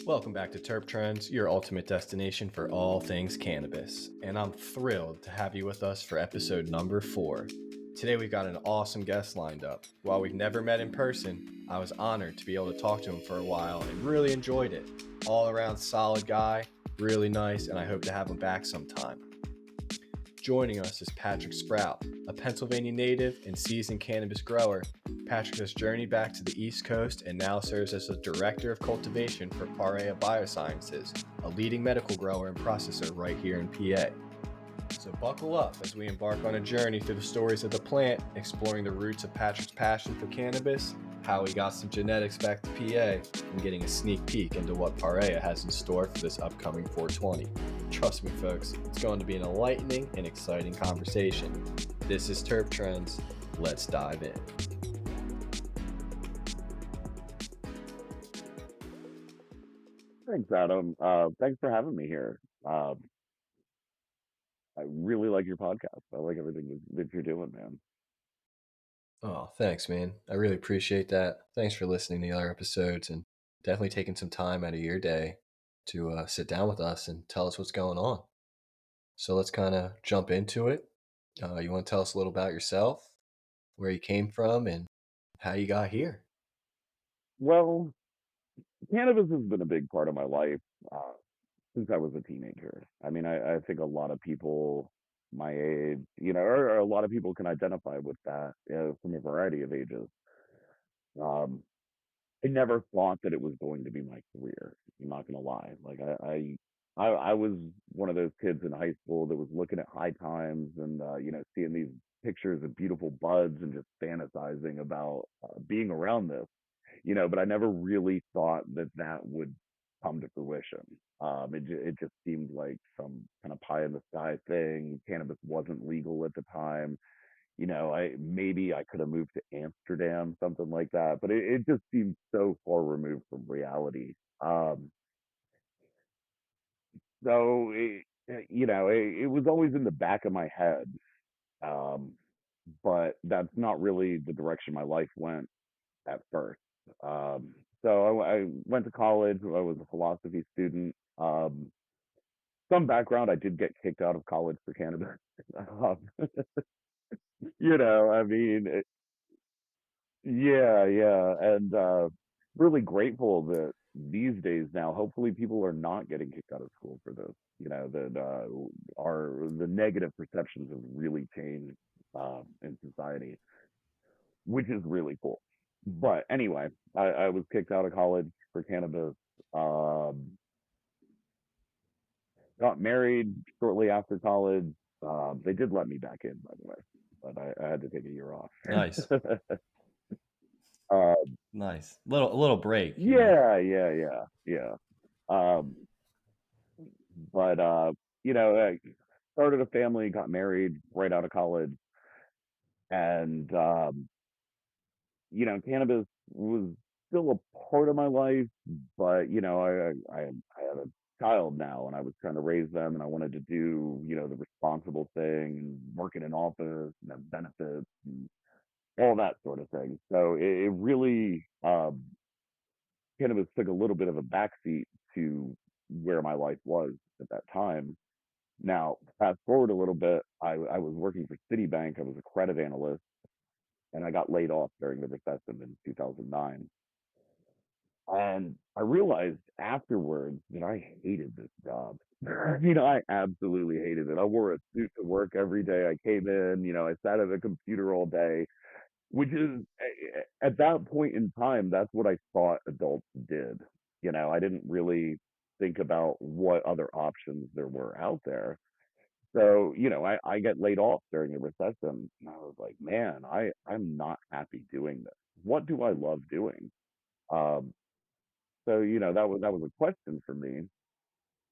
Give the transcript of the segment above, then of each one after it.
Welcome back to Terp Trends, your ultimate destination for all things cannabis. And I'm thrilled to have you with us for episode number 4. Today we've got an awesome guest lined up. While we've never met in person, I was honored to be able to talk to him for a while and really enjoyed it. All around solid guy, really nice, and I hope to have him back sometime. Joining us is Patrick Sprout, a Pennsylvania native and seasoned cannabis grower. Patrick has journeyed back to the East Coast and now serves as the Director of Cultivation for Parea Biosciences, a leading medical grower and processor right here in PA. So buckle up as we embark on a journey through the stories of the plant, exploring the roots of Patrick's passion for cannabis, how he got some genetics back to PA, and getting a sneak peek into what Parea has in store for this upcoming 420. Trust me, folks, it's going to be an enlightening and exciting conversation. This is Terp Trends. Let's dive in. Thanks, Adam. Thanks for having me here. I really like your podcast. I like everything that you're doing, man. Oh, thanks, man. I really appreciate that. Thanks for listening to the other episodes and definitely taking some time out of your day to sit down with us and tell us what's going on. So let's kind of jump into it. You want to tell us a little about yourself, where you came from, and how you got here? Well, cannabis has been a big part of my life uh, since I was a teenager. I mean, I think a lot of people my age, or a lot of people can identify with that, from a variety of ages. Um, I never thought that it was going to be my career. I'm not gonna lie. Like I was one of those kids in high school that was looking at High Times and seeing these pictures of beautiful buds and just fantasizing about being around this. But I never really thought that that would come to fruition. It just seemed like some kind of pie in the sky thing. Cannabis wasn't legal at the time. I could have moved to Amsterdam, something like that, but it just seemed so far removed from reality. Um, it was always in the back of my head, um, but that's not really the direction my life went at first. I went to college. I was a philosophy student. Some background, I did get kicked out of college for cannabis. um, I mean, yeah, yeah, and really grateful that these days now, hopefully, people are not getting kicked out of school for this. That the negative perceptions have really changed in society, which is really cool. But anyway, I was kicked out of college for cannabis. Um, got married shortly after college. They did let me back in, by the way, but I had to take a year off. Nice, uh, nice. A little break, you know. Yeah, yeah, yeah, yeah. Um, but I started a family, got married right out of college, and cannabis was still a part of my life, but I have a child now, and I was trying to raise them, and I wanted to do the responsible thing, and work in an office, and have benefits, and all that sort of thing. So it really cannabis took a little bit of a backseat to where my life was at that time. Now, fast forward a little bit, I was working for Citibank. I was a credit analyst, and I got laid off during the recession in 2009. And I realized afterwards that I hated this job. I absolutely hated it. I wore a suit to work every day. I came in, I sat at a computer all day, which is at that point in time, that's what I thought adults did. I didn't really think about what other options there were out there. So, I get laid off during the recession, and I was like, man, I'm not happy doing this. What do I love doing? Um, that was a question for me.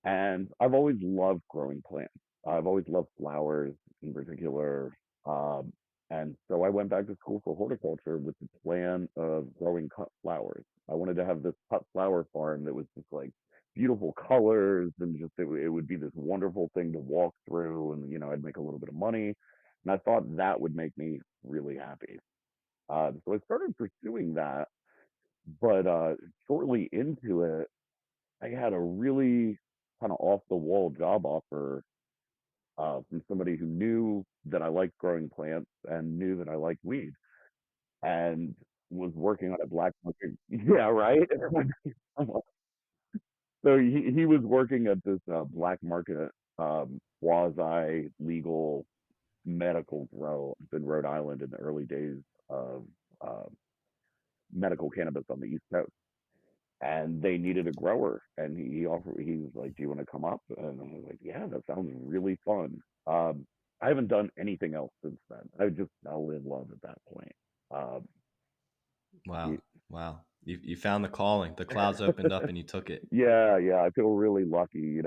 And I've always loved growing plants. I've always loved flowers in particular. Um, and so I went back to school for horticulture with the plan of growing cut flowers. I wanted to have this cut flower farm that was just like beautiful colors, and just it would be this wonderful thing to walk through, and I'd make a little bit of money. And I thought that would make me really happy. So I started pursuing that, but shortly into it, I had a really kind of off the wall job offer from somebody who knew that I liked growing plants and knew that I liked weed and was working on a black market. Yeah, right. So he was working at this black market quasi legal medical grow up in Rhode Island in the early days of uh, medical cannabis on the East Coast. And they needed a grower, and he offered. He was like, "Do you want to come up?" And I was like, "Yeah, that sounds really fun." I haven't done anything else since then. I just fell in love at that point. Um, Wow. y- Wow. You found the calling. The clouds opened up and you took it. yeah, yeah, I feel really lucky.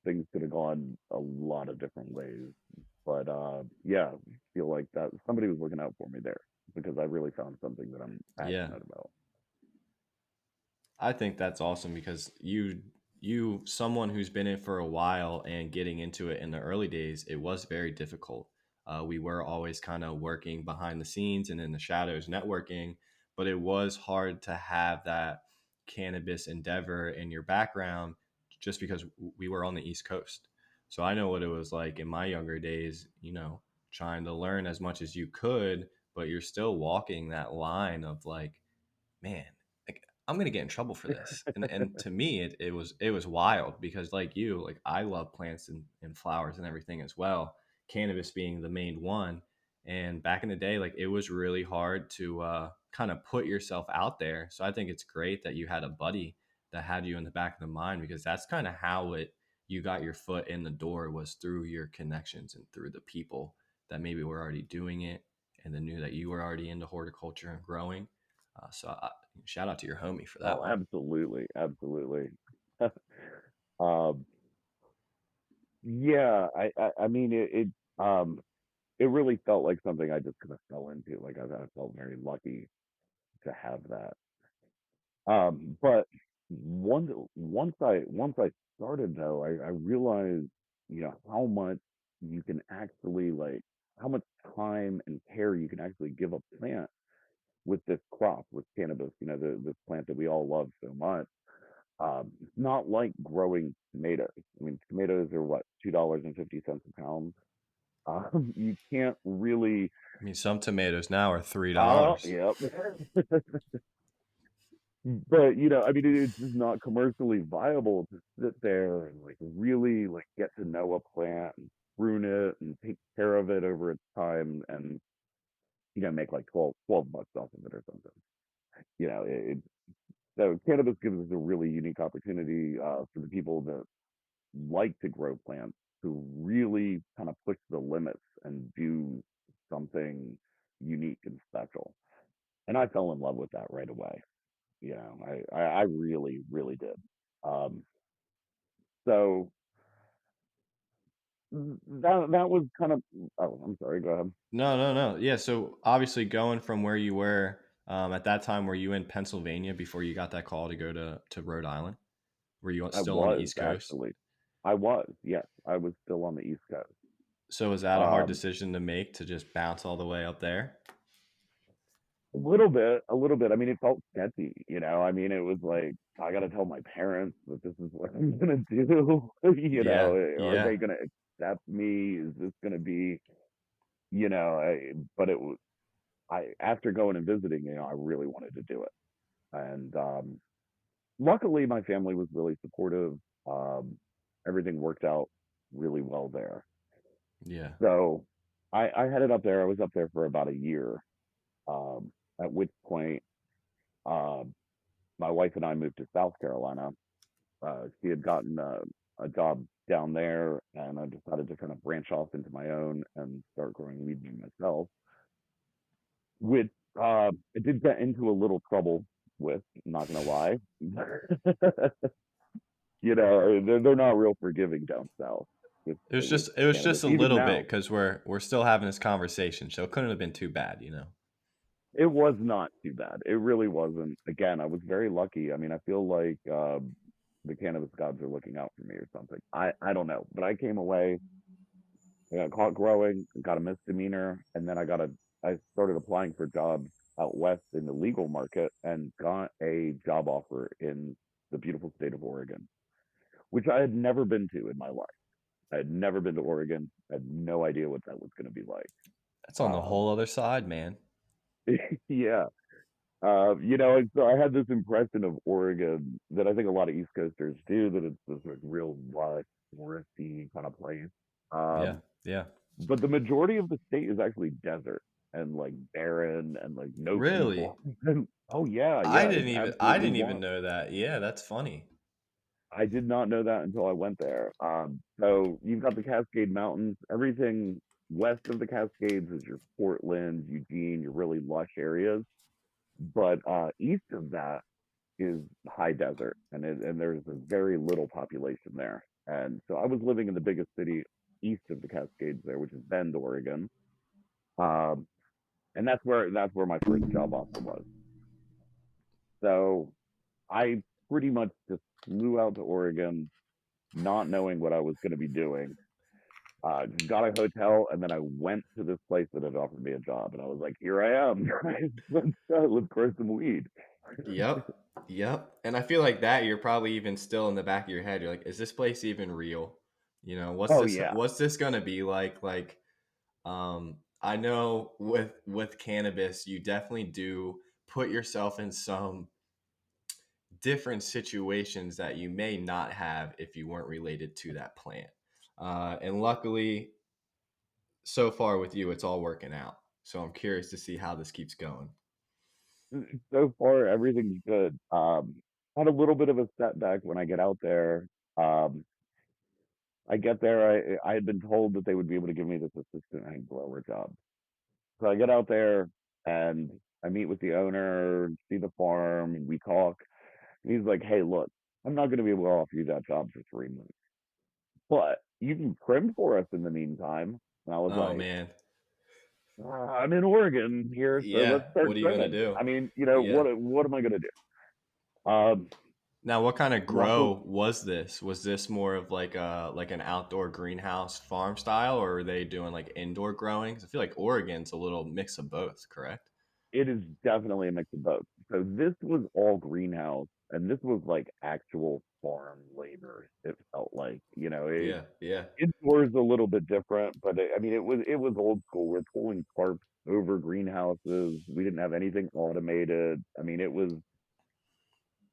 Things could have gone a lot of different ways, but yeah, I feel like that somebody was looking out for me there because I really found something that I'm Yeah. passionate about. I think that's awesome because you someone who's been in for a while and getting into it in the early days, it was very difficult. We were always kind of working behind the scenes and in the shadows networking, but it was hard to have that cannabis endeavor in your background just because we were on the East Coast. So I know what it was like in my younger days, trying to learn as much as you could, but you're still walking that line of like, man, like I'm gonna get in trouble for this. And to me, it was wild because like you, like I love plants and flowers and everything as well. Cannabis being the main one. And back in the day, like it was really hard to kind of put yourself out there. So I think it's great that you had a buddy that had you in the back of the mind because that's kind of how it you got your foot in the door was through your connections and through the people that maybe were already doing it and then knew that you were already into horticulture and growing. Shout out to your homie for that Oh, one. absolutely, absolutely. um, yeah, I mean um it really felt like something I just kind of fell into. Like I felt very lucky to have that. But once I started though, I realized, how much you can actually like how much time and care you can actually give a plant with this crop, with cannabis, this plant that we all love so much. It's not like growing tomatoes. I mean, tomatoes are what, $2.50 a pound. You can't really. I mean, some tomatoes now are Oh, $3. yep. But I mean, it's just not commercially viable to sit there and like really like get to know a plant and prune it and take care of it over its time and make like 12 bucks off of it or something. So cannabis gives us a really unique opportunity for the people that like to grow plants to really kind of push the limits and do something unique and special. And I fell in love with that right away. I really, really did. Um, so that was kind of. Oh, I'm sorry. Go ahead. No, no, no. Yeah. So obviously, going from where you were at that time, were you in Pennsylvania before you got that call to go to Rhode Island? Were you I still on the was East Coast? actually. I was. Yes, I was still on the East Coast. So was that a hard Um, decision to make to just bounce all the way up there? a little bit, a little bit. I mean, it felt sketchy. I mean, it was like I got to tell my parents that this is what I'm gonna do. Yeah, Are yeah. they gonna accept me? Is this gonna be? But it was. I after going and visiting, I really wanted to do it, and luckily my family was really supportive. Um, Everything worked out really well there. Yeah. So I headed up there. I was up there for about a year. At which point, um, my wife and I moved to South Carolina. She had gotten a job down there, and I decided to kind of branch off into my own and start growing weed by myself. Which I did get into a little trouble with. Not gonna lie. They're not real forgiving down south It was with just it was cannabis. just a Even little now, bit because we're still having this conversation, so it couldn't have been too bad. it was not too bad. It really wasn't. Again, I was very lucky. I mean, I feel like the cannabis gods are looking out for me or something. I don't know, but I came away. I got caught growing, got a misdemeanor, and then I started applying for jobs out west in the legal market and got a job offer in the beautiful state of Oregon, which I had never been to in my life. I had never been to Oregon. I had no idea what that was going to be like. That's on the Um, whole other side, man. yeah. And so I had this impression of Oregon that I think a lot of East Coasters do, that it's this like real lush, foresty kind of place. Yeah, Um, yeah. but the majority of the state is actually desert and like barren and like no Really? people. And, oh yeah, yeah, it's I absolutely didn't even wild. know that. Yeah, that's funny. I did not know that until I went there. So you've got the Cascade Mountains. Everything west of the Cascades is your Portland, Eugene, your really lush areas. But east of that is high desert, and there's a very little population there. And so I was living in the biggest city east of the Cascades there, which is Bend, Oregon. Um, and that's where my first job offer was. So I pretty much just flew out to Oregon, not knowing what I was going to be doing. Just got a hotel, and then I went to this place that had offered me a job, and I was like, "Here I am, guys. Let's grow some weed." Yep. Yep. And I feel like that you're probably even still in the back of your head. You're like, is this place even real? You know, Oh yeah, what's this gonna be like? I know with cannabis, you definitely do put yourself in some different situations that you may not have if you weren't related to that plant. And luckily, so far with you, it's all working out. So I'm curious to see how this keeps going. so far everything's good. Had a little bit of a setback when I get out there. Um, I get there. I had been told that they would be able to give me this assistant hang blower job. So I get out there and I meet with the owner, see the farm, and we talk. And he's like, "Hey, look, I'm not going to be able to offer you that job for 3 months, but you can trim for us in the meantime." And I was Oh like, man. I'm in Oregon here, so let's Yeah. start What are you gonna trimming. do? I mean, Yeah. what am I going to do? Now, what kind of Luckily, grow was this? Was this more of like an outdoor greenhouse farm style, or are they doing like indoor growing? 'Cause I feel like Oregon's a little mix of both, correct? it is definitely a mix of both. So this was all greenhouse, and this was like actual farm labor. It felt like, Yeah, yeah, indoors a little bit different, but I mean, it was old school. We're pulling tarps over greenhouses. We didn't have anything automated. I mean,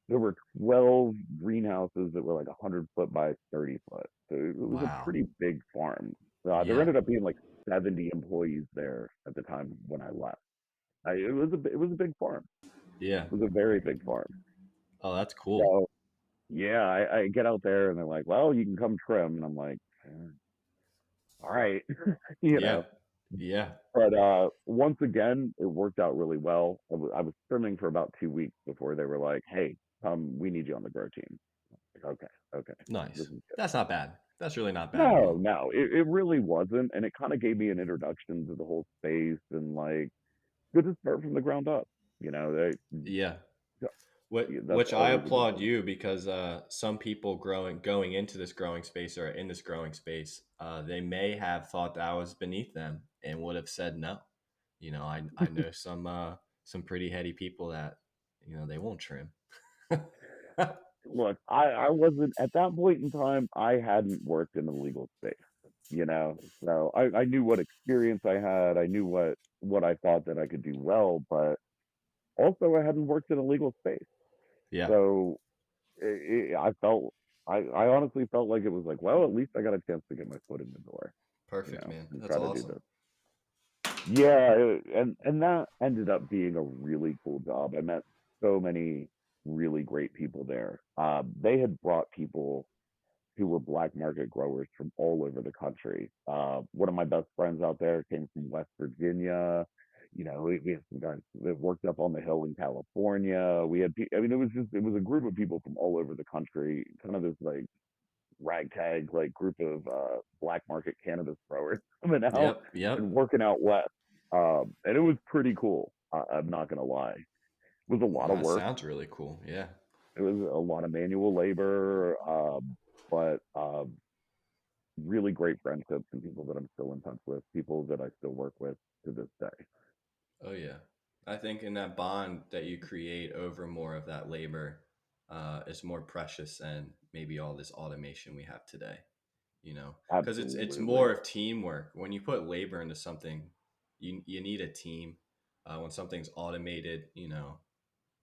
there were 12 greenhouses that were like 100 foot by 30 foot. So it was a wow, pretty big farm. There yeah, ended up being like 70 employees there at the time when I left. It was a big farm. yeah. It was a very big farm. Oh, that's cool. So yeah, I get out there and they're like, "Well, you can come trim," and I'm like, "All right," you Yeah, know. yeah, But once again, it worked out really well. I was trimming for about 2 weeks before they were like, "Hey, we need you on the grow team." Like, okay, okay, this nice. is good. That's not bad. That's really not bad at No, all. no, it really wasn't, and it kind of gave me an introduction to the whole space and like good to start from the ground up. Yeah. That's Which I always a good applaud thing. you because some people going into this growing space or in this growing space, they may have thought that I was beneath them and would have said no. You know, I know some pretty heady people that they won't trim. Look, I wasn't at that point in time. I hadn't worked in the legal space, so I knew what experience I had. I knew what I thought that I could do well, but also I hadn't worked in a legal space. Yeah, So I honestly felt like it was like, well, at least I got a chance to get my foot in the door, perfect, man. and That's try to do awesome. this. Yeah, and that ended up being a really cool job. I met so many really great people there. They had brought people who were black market growers from all over the country. One of my best friends out there came from West Virginia. We had some guys that worked up on the hill in California. I mean, it was a group of people from all over the country, kind of this like ragtag like group of black market cannabis growers coming out Yep, and yep. working out west. And it was pretty cool. I'm not gonna lie. It was a lot of That work. sounds really cool. Yeah. It was a lot of manual labor, but really great friendships and people that I'm still in touch with, people that I still work with to this day. Oh yeah. I think in that bond that you create over more of that labor, is more precious than maybe all this automation we have today. You know, because it's Absolutely. more of teamwork. When you put labor into something, you need a team. When something's automated, you know,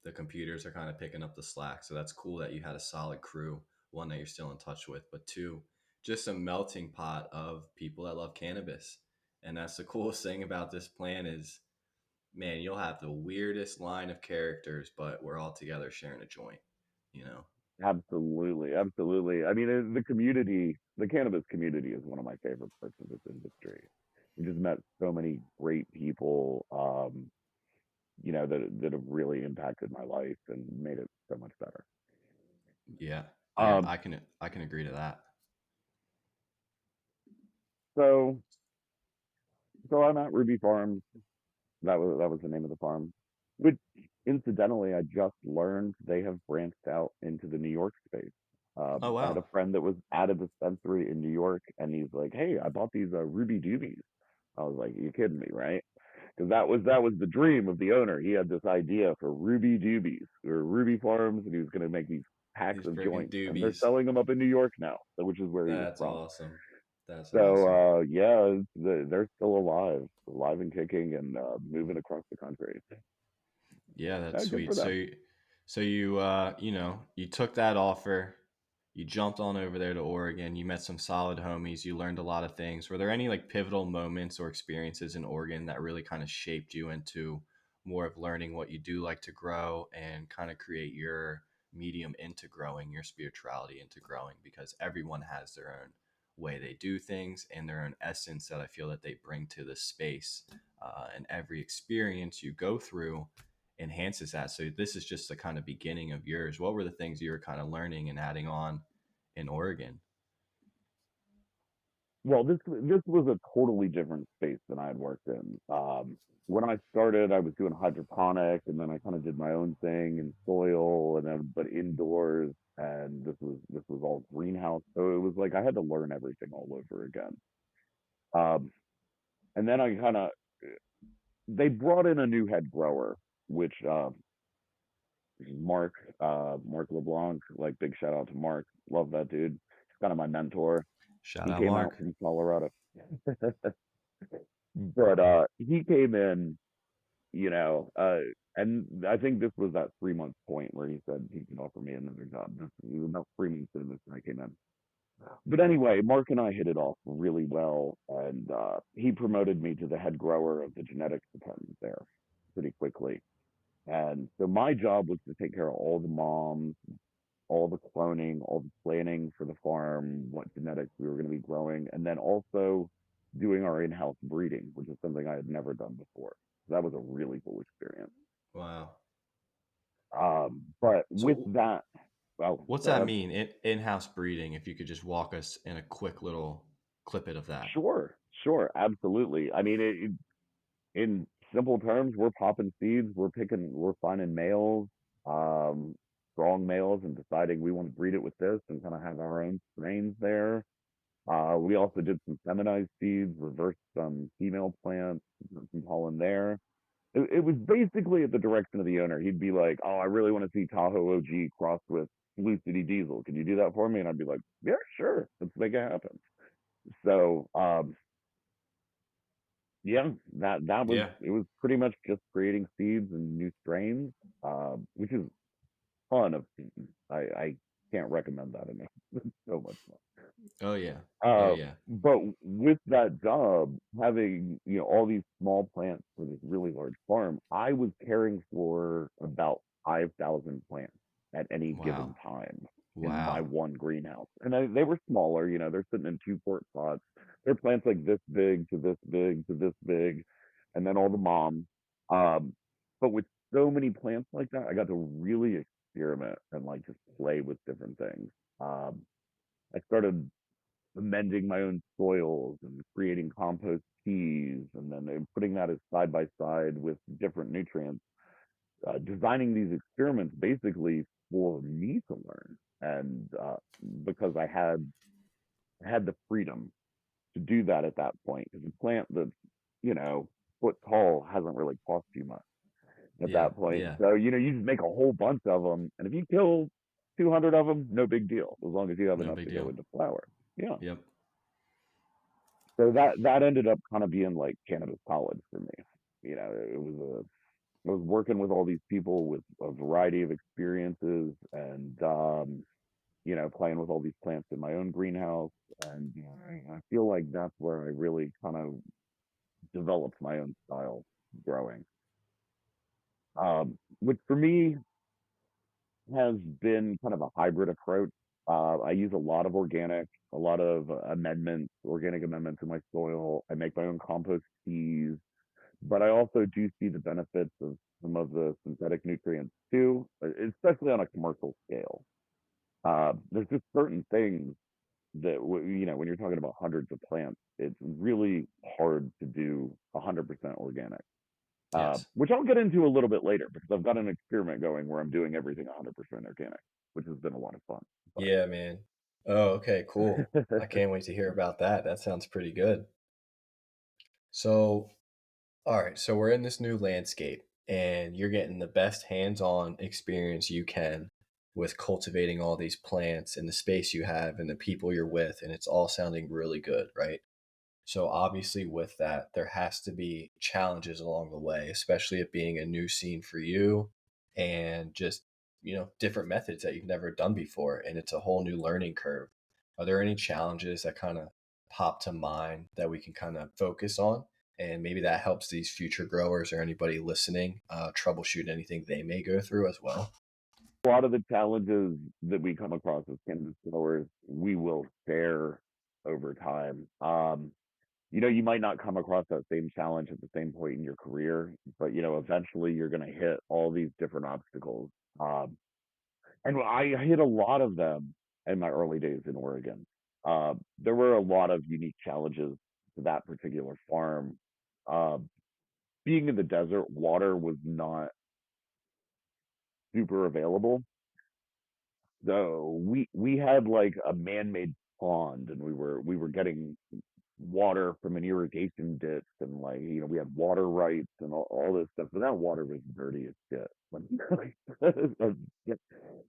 the computers are kind of picking up the slack. So that's cool that you had a solid crew, one that you're still in touch with, but two, just a melting pot of people that love cannabis. And that's the coolest thing about this plan is, man, you'll have the weirdest line of characters, but we're all together sharing a joint, you know? Absolutely. Absolutely. I mean, the community, the cannabis community is one of my favorite parts of this industry. We just met so many great people, that have really impacted my life and made it so much better. Yeah. Yeah. Um, I can agree to that. so so I'm at Ruby Farms. That was the name of the farm. Which incidentally, I just learned they have branched out into the New York space. Oh, I had wow. a friend that was at a dispensary in New York, and he's like, "Hey, I bought these Ruby Doobies." I was like, "You kidding me, right?" Because that was the dream of the owner. He had this idea for Ruby Doobies or Ruby Farms, and he was going to make these packs These of friggin' joints, and they're doobies. selling them up in New York now, which is where he was That's from. awesome. That's So awesome. yeah, they're still alive and kicking, and moving across the country. Yeah, Yeah, that's good sweet. for them. So you, you know, you took that offer, you jumped on over there to Oregon, you met some solid homies, you learned a lot of things. Were there any like pivotal moments or experiences in Oregon that really kind of shaped you into more of learning what you do like to grow and kind of create your medium into growing, your spirituality into growing? Because everyone has their own way they do things and their own essence that I feel that they bring to the space. And every experience you go through enhances that. So this is just the kind of beginning of yours. What were the things you were kind of learning and adding on in Oregon? Well, this was a totally different space than I had worked in. When I started, I was doing hydroponic, and then I kind of did my own thing in soil, and then but indoors. And this was all greenhouse, so it was like I had to learn everything all over again. Um, and then I kind of they brought in a new head grower, which Mark LeBlanc, like big shout out to Mark, love that dude. He's kind of my mentor. Shout He out came out Mark. from Colorado. But he came in, you know, and I think this was that 3 month point where he said he could offer me another job. It was about 3 months in this when I came in. But anyway, Mark and I hit it off really well, and he promoted me to the head grower of the genetics department there pretty quickly. And so my job was to take care of all the moms, all the cloning, all the planning for the farm, what genetics we were going to be growing, and then also doing our in-house breeding, which is something I had never done before. So that was a really cool experience. Wow. But with So that, well, what's go that ahead. mean? In-house breeding, if you could just walk us in a quick little clip it of that. Sure, sure, absolutely. I mean, in simple terms, we're popping seeds, we're finding males, um, strong males, and deciding we want to breed it with this, and kind of have our own strains there. We also did some feminized seeds, reversed some female plants, some pollen there. It was basically at the direction of the owner. He'd be like, "Oh, I really want to see Tahoe OG crossed with Blue City Diesel. Can you do that for me?" And I'd be like, "Yeah, sure. Let's make it happen." So, yeah, that was Yeah. it. Was pretty much just creating seeds and new strains, which is fun of seeds. I can't recommend that enough. It's so much fun. Oh yeah. Yeah, Uh, yeah. but with that job, having all these small plants for this really large farm, I was caring for about 5,000 plants at any given Wow. time in my Wow. one greenhouse, and they were smaller. They're sitting in 2 quart pots. They're plants like this big to this big to this big, and then all the moms. Um, but with so many plants like that, I got to really experiment and like just play with different things. Um, I started amending my own soils and creating compost teas, and then putting that as side by side with different nutrients, designing these experiments basically for me to learn. And because I had the freedom to do that at that point, because a plant that's you know foot tall hasn't really cost you much at Yeah. that point. Yeah. So you just make a whole bunch of them, and if you kill 200 of them, no big deal, as long as you have No enough big to go deal. into flower. Yeah. Yep. So that ended up kind of being like cannabis college for me. It was I was working with all these people with a variety of experiences, and playing with all these plants in my own greenhouse, and I feel like that's where I really kind of developed my own style growing, which for me has been kind of a hybrid approach. I use a lot of a lot of organic amendments in my soil. I make my own compost teas, but I also do see the benefits of some of the synthetic nutrients too, especially on a commercial scale. There's just certain things that when you're talking about hundreds of plants, it's really hard to do 100% organic. Yes. Which I'll get into a little bit later because I've got an experiment going where I'm doing everything 100% organic, which has been a lot of fun. Yeah, man. Oh, okay, cool. But I can't wait to hear about that. That sounds pretty good. So, all right, so we're in this new landscape and you're getting the best hands-on experience you can with cultivating all these plants and the space you have and the people you're with, and it's all sounding really good, right? So obviously with that, there has to be challenges along the way, especially it being a new scene for you and just, different methods that you've never done before. And it's a whole new learning curve. Are there any challenges that kind of pop to mind that we can kind of focus on? And maybe that helps these future growers or anybody listening troubleshoot anything they may go through as well. a lot of the challenges that we come across as cannabis growers, we will share over time. You might not come across that same challenge at the same point in your career, but eventually you're going to hit all these different obstacles. Um, and I hit a lot of them in my early days in Oregon. There were a lot of unique challenges to that particular farm. Uh, Being in the desert, water was not super available. So we had like a man-made pond, and we were getting water from an irrigation ditch, and like we had water rights and all this stuff. But that water was dirty as shit. Like,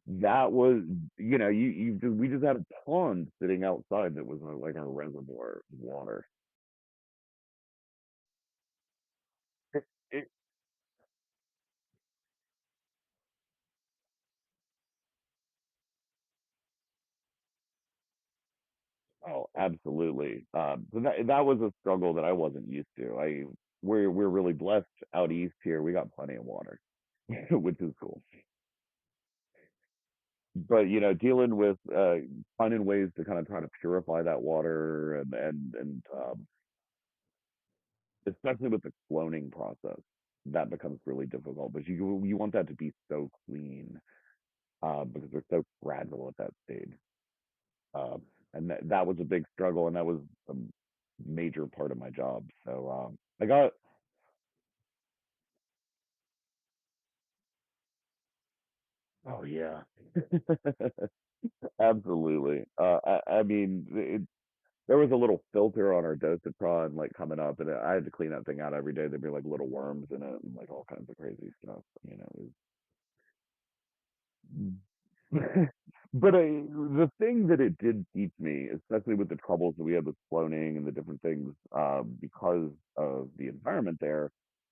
that was we just had a pond sitting outside that was like a reservoir of water. It, it, oh, absolutely. So that was a struggle that I wasn't used to. We're really blessed out east here. We got plenty of water, which is cool. But dealing with finding ways to kind of try to purify that water, and especially with the cloning process, that becomes really difficult. But you want that to be so clean, because they're so fragile at that stage. Um, and that was a big struggle, and that was a major part of my job. So I got, oh yeah, absolutely. I mean, there was a little filter on our dosatron like coming up, and I had to clean that thing out every day. There'd be like little worms in it and like all kinds of crazy stuff. But the thing that it did teach me, especially with the troubles that we had with cloning and the different things, because of the environment there,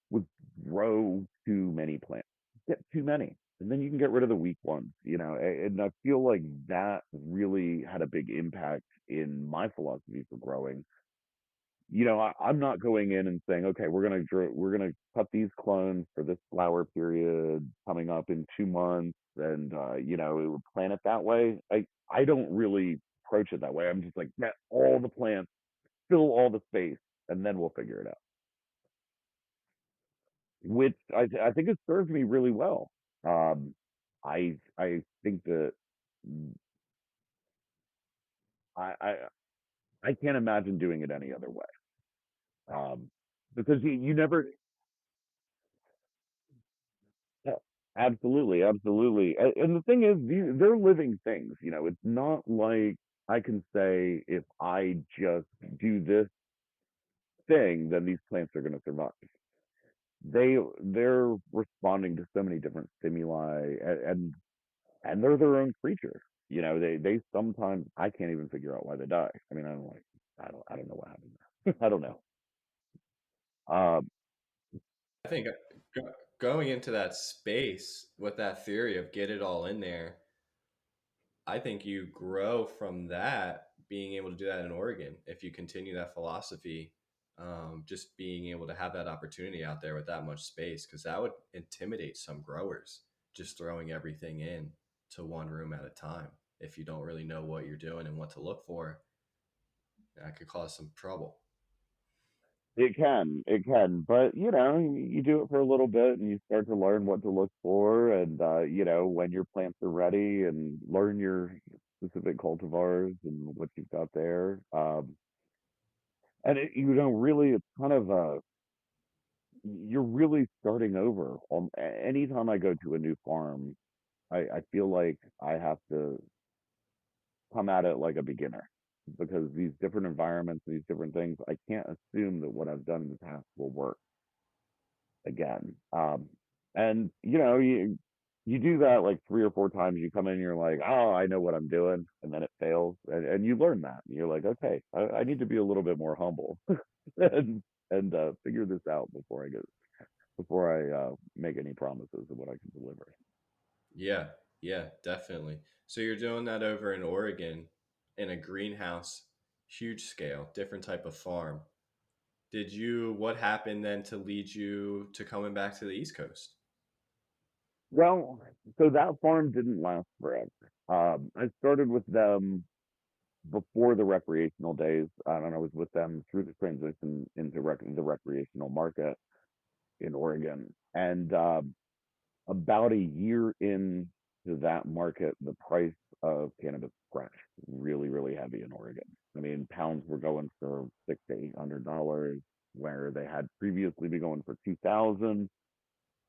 was grow too many plants. Get too many. And then you can get rid of the weak ones, and I feel like that really had a big impact in my philosophy for growing. I'm not going in and saying, okay, we're gonna cut these clones for this flower period coming up in 2 months, and it would plan it that way. I don't really approach it that way. I'm just like, get all the plants, fill all the space, and then we'll figure it out. Which I think has served me really well. I think that I I I can't imagine doing it any other way. Because you never. Yeah, absolutely, absolutely. And the thing is, they're living things. It's not like I can say if I just do this thing, then these plants are going to survive. They're responding to so many different stimuli, and and they're their own creature. They sometimes I can't even figure out why they die. I mean, I don't know what happened there. I don't know. Um, I think going into that space with that theory of get it all in there, I think you grow from that being able to do that in Oregon if you continue that philosophy. Just being able to have that opportunity out there with that much space, because that would intimidate some growers, just throwing everything in to one room at a time. If you don't really know what you're doing and what to look for, that could cause some trouble. it can, but you do it for a little bit and you start to learn what to look for, and when your plants are ready, and learn your specific cultivars and what you've got there. And really, it's kind of you're really starting over. Anytime I go to a new farm, I feel like I have to come at it like a beginner, because these different environments, these different things, I can't assume that what I've done in the past will work again. And you do that like 3 or 4 times. You come in, and you're like, oh, I know what I'm doing, and then it fails, and you learn that. And you're like, okay, I need to be a little bit more humble and figure this out before I make any promises of what I can deliver. Yeah, yeah, definitely. So you're doing that over in Oregon in a greenhouse, huge scale, different type of farm. What happened then to lead you to coming back to the East Coast? Well, so that farm didn't last forever. I started with them before the recreational days, and I was with them through the transition into the recreational market in Oregon. And about a year into that market, the price of cannabis crashed really, really heavy in Oregon. I mean, pounds were going for $600 to $800, where they had previously been going for 2,000.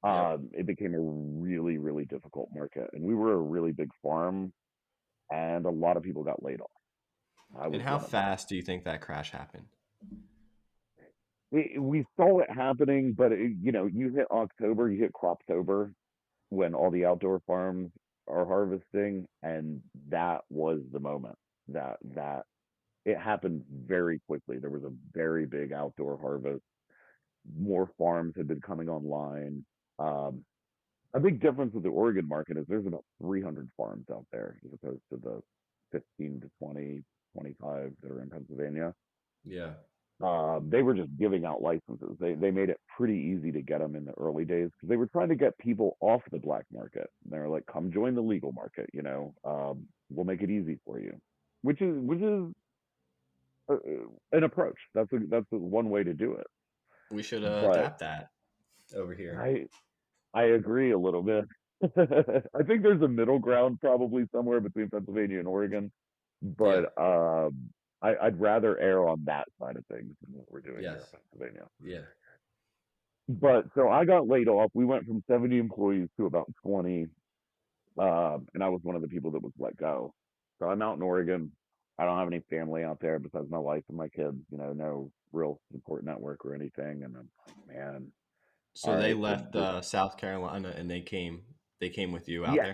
Yep. It became a really, really difficult market, and we were a really big farm, and a lot of people got laid off. I And was how one of them. fast do you think that crash happened? We saw it happening, but you hit October, you hit Croptober, when all the outdoor farms are harvesting, and that was the moment that it happened very quickly. There was a very big outdoor harvest. More farms had been coming online. Um, a big difference with the Oregon market is there's about 300 farms out there, as opposed to the 15 to 20, 25 that are in Pennsylvania. Yeah. They were just giving out licenses. They made it pretty easy to get them in the early days, because they were trying to get people off the black market. And they were like, "Come join the legal market. We'll make it easy for you," which is an approach. That's one way to do it. We should But adapt that over here. I I agree a little bit. I think there's a middle ground probably somewhere between Pennsylvania and Oregon, Yeah. but I'd rather err on that side of things than what we're doing here Yes. in Pennsylvania. Yeah. But so I got laid off. We went from 70 employees to about 20, and I was one of the people that was let go. So I'm out in Oregon. I don't have any family out there besides my wife and my kids. No real support network or anything. And I'm like, man, all So they right. So left South Carolina and they came with you out yeah, there.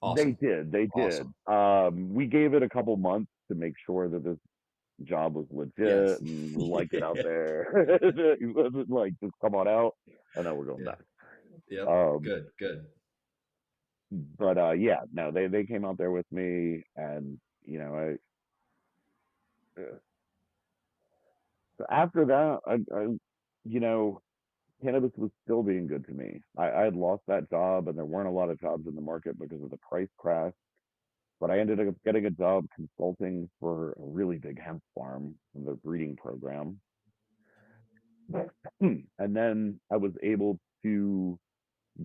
they Awesome. did. They did. Awesome. We gave it a couple months to make sure that this job was legit Yes. and we liked it out Yeah. there. It wasn't like just come on out, and then we're going Yeah. back. Yep. Um, Good. Good. but yeah, no, they came out there with me, and uh, so after that, you know cannabis was still being good to me. I had lost that job, and there weren't a lot of jobs in the market because of the price crash. But I ended up getting a job consulting for a really big hemp farm in the breeding program. And then I was able to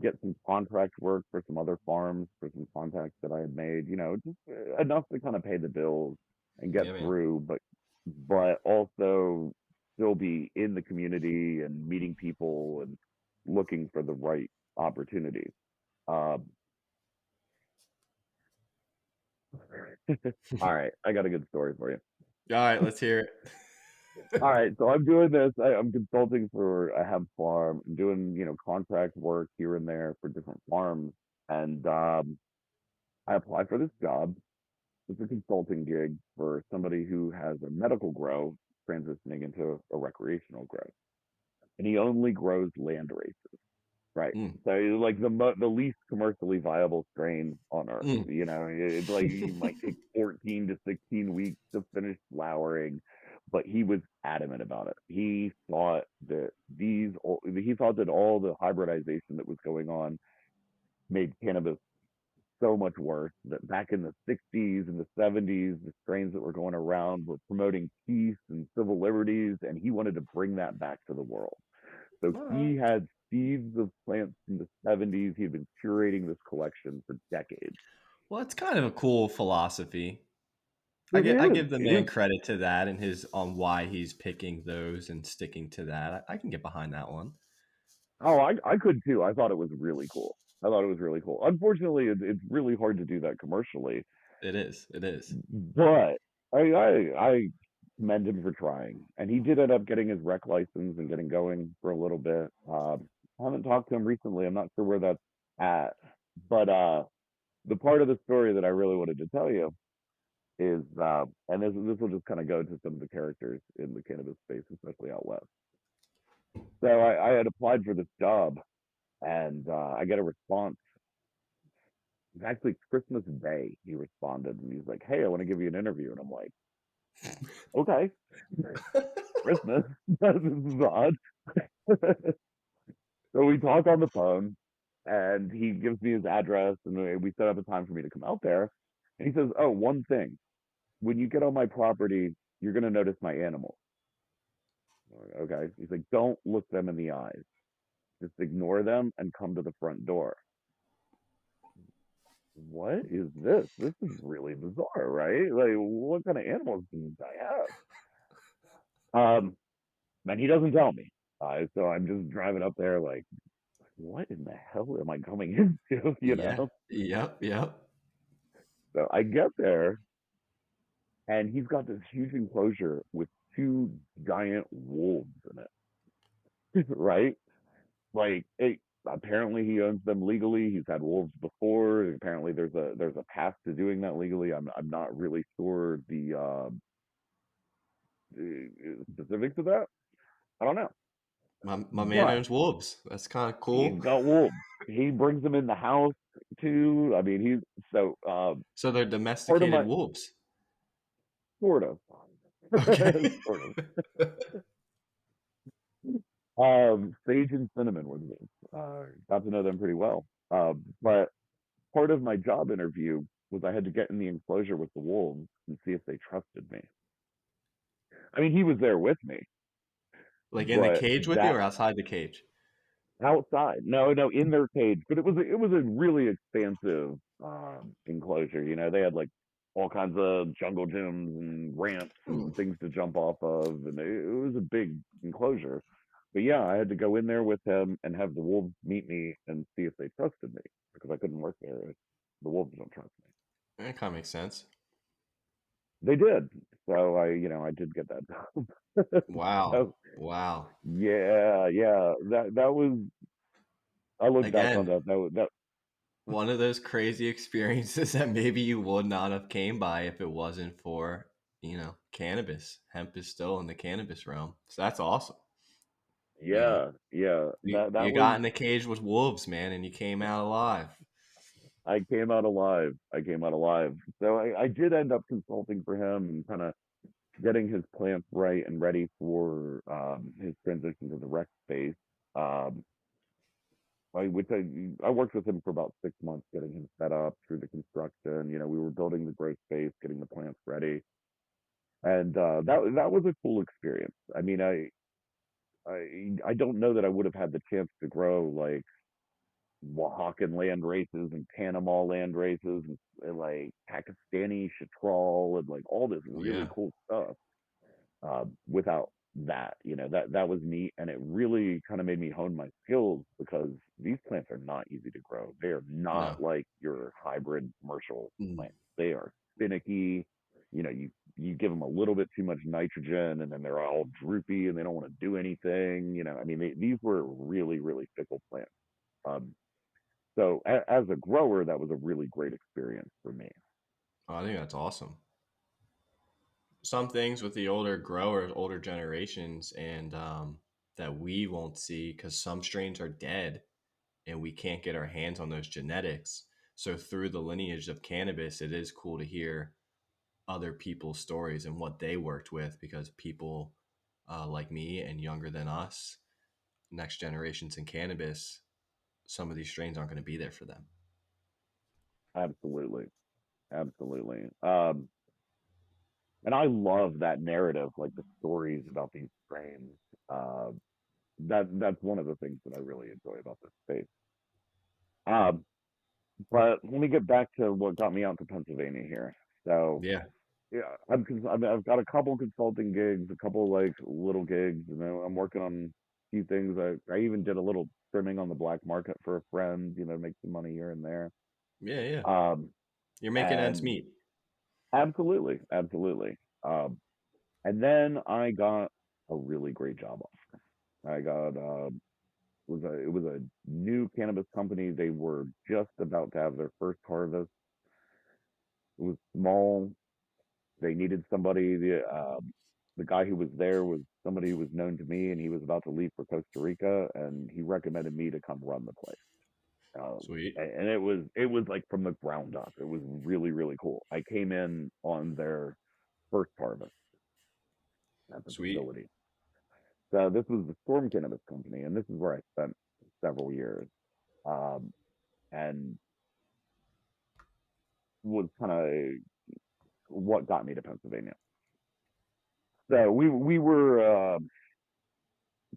get some contract work for some other farms, for some contacts that I had made, just enough to kind of pay the bills and get Yeah, man. through, but also still be in the community and meeting people and looking for the right opportunities. Um, all right, I got a good story for you. All right, let's hear All it. right, so I'm doing this. I'm consulting for a hemp farm. I'm doing, contract work here and there for different farms, and I apply for this job. It's a consulting gig for somebody who has a medical grow transitioning into a recreational grow, and he only grows land race. Right. Mm, So like the least commercially viable strain on earth. mm. You know, it's like you might take 14 to 16 weeks to finish flowering, but he was adamant about it. He thought that all the hybridization that was going on made cannabis so much worse. That back in the 60s and the 70s, the strains that were going around were promoting peace and civil liberties, and he wanted to bring that back to the world. So All right. he had seeds of plants from the 70s. He had been curating this collection for decades. Well, it's kind of a cool philosophy. It I is. give the It man is. credit to that and his on why he's picking those and sticking to that. I can get behind that one. Oh, I could too. I thought it was really cool. I thought it was really cool. Unfortunately, it's really hard to do that commercially, It is. It is. but I commend him for trying. And he did end up getting his rec license and getting going for a little bit. I haven't talked to him recently. I'm not sure where that's at. But the part of the story that I really wanted to tell you is, and this will just kind of go to some of the characters in the cannabis space, especially out west. So I had applied for this job, and I get a response. It's actually Christmas Day. He responded, and he's like, "Hey, I want to give you an interview," and I'm like, "Okay, Christmas. This is odd." So we talk on the phone, and he gives me his address, and we set up a time for me to come out there. And he says, "Oh, one thing. When you get on my property, you're going to notice my animals." Okay. He's like, "Don't look them in the eyes. Just ignore them and come to the front door." What is this? This is really bizarre, right? Like, what kind of animals do this guy have? And he doesn't tell me. So I'm just driving up there, like, what in the hell am I coming into? Yeah. Yep. Yep. So I get there, and he's got this huge enclosure with two giant wolves in it, right? Like apparently he owns them legally. He's had wolves before. Apparently there's a path to doing that legally. I'm not really sure the specifics of that. I don't know. My man But owns wolves. That's kind of he's cool. got wolves. He brings them in the house too. I mean, he's so So they're part of domesticated my wolves. sort of Okay. sort of Sage and Cinnamon were the names. Got to know them pretty well. But part of my job interview was I had to get in the enclosure with the wolves and see if they trusted me. I mean, he was there with me, Like in the but cage with you that or outside the cage? outside, no, no, in their cage. But it was a really expansive enclosure. You know, they had like all kinds of jungle gyms and ramps Hmm. and things to jump off of, and it was a big enclosure. But yeah, I had to go in there with him and have the wolves meet me and see if they trusted me because I couldn't work there if the wolves don't trust me. That kind of makes sense. They did. So I did get that job. Wow. So Wow. yeah, yeah. That was I look back on Again, that. That one of those crazy experiences that maybe you would not have came by if it wasn't for, cannabis. Hemp is still in the cannabis realm. So that's awesome. You know, yeah, yeah. you, That you was got in the cage with wolves, man, and you came out alive. I came out alive. I came out alive. So I did end up consulting for him and kind of getting his plants right and ready for his transition to the rec space. Um, I worked with him for about 6 months, getting him set up through the construction. We were building the grow space, getting the plants ready, and that was a cool experience. I mean, I don't know that I would have had the chance to grow like Oaxacan land races and Panama land races and like Pakistani citral and like all this really Yeah. cool stuff without that. That was neat, and it really kind of made me hone my skills because these plants are not easy to grow. They are not No. like your hybrid commercial Mm, plants. They are finicky. You give them a little bit too much nitrogen, and then they're all droopy and they don't want to do anything. I mean, these were really really fickle plants. Um, So as a grower, that was a really great experience for me. Oh, I think that's awesome. Some things with the older growers, older generations, and that we won't see because some strains are dead and we can't get our hands on those genetics. So through the lineage of cannabis, it is cool to hear other people's stories and what they worked with because people like me and younger than us, next generations in cannabis, some of these strains aren't going to be there for them. Absolutely, absolutely. And I love that narrative, like the stories about these strains. Uh, that's one of the things that I really enjoy about this space. Um, but let me get back to what got me out to Pennsylvania here. So Yeah. yeah, I've got a couple consulting gigs, a couple like little gigs, and I'm working on a few things. I even did a little trimming on the black market for a friend, make some money here and there. Yeah. Yeah. Um, You're making ends and meet. absolutely, absolutely. And then I got a really great job offer. I got it was a new cannabis company. They were just about to have their first harvest. It was small. They needed somebody. The guy who was there was somebody who was known to me, and he was about to leave for Costa Rica, and he recommended me to come run the place. Sweet. And it was like from the ground up. It was really really cool. I came in on their first harvest at the Sweet. facility. So this was the Storm Cannabis Company, and this is where I spent several years, um, and was kind of what got me to Pennsylvania. So we were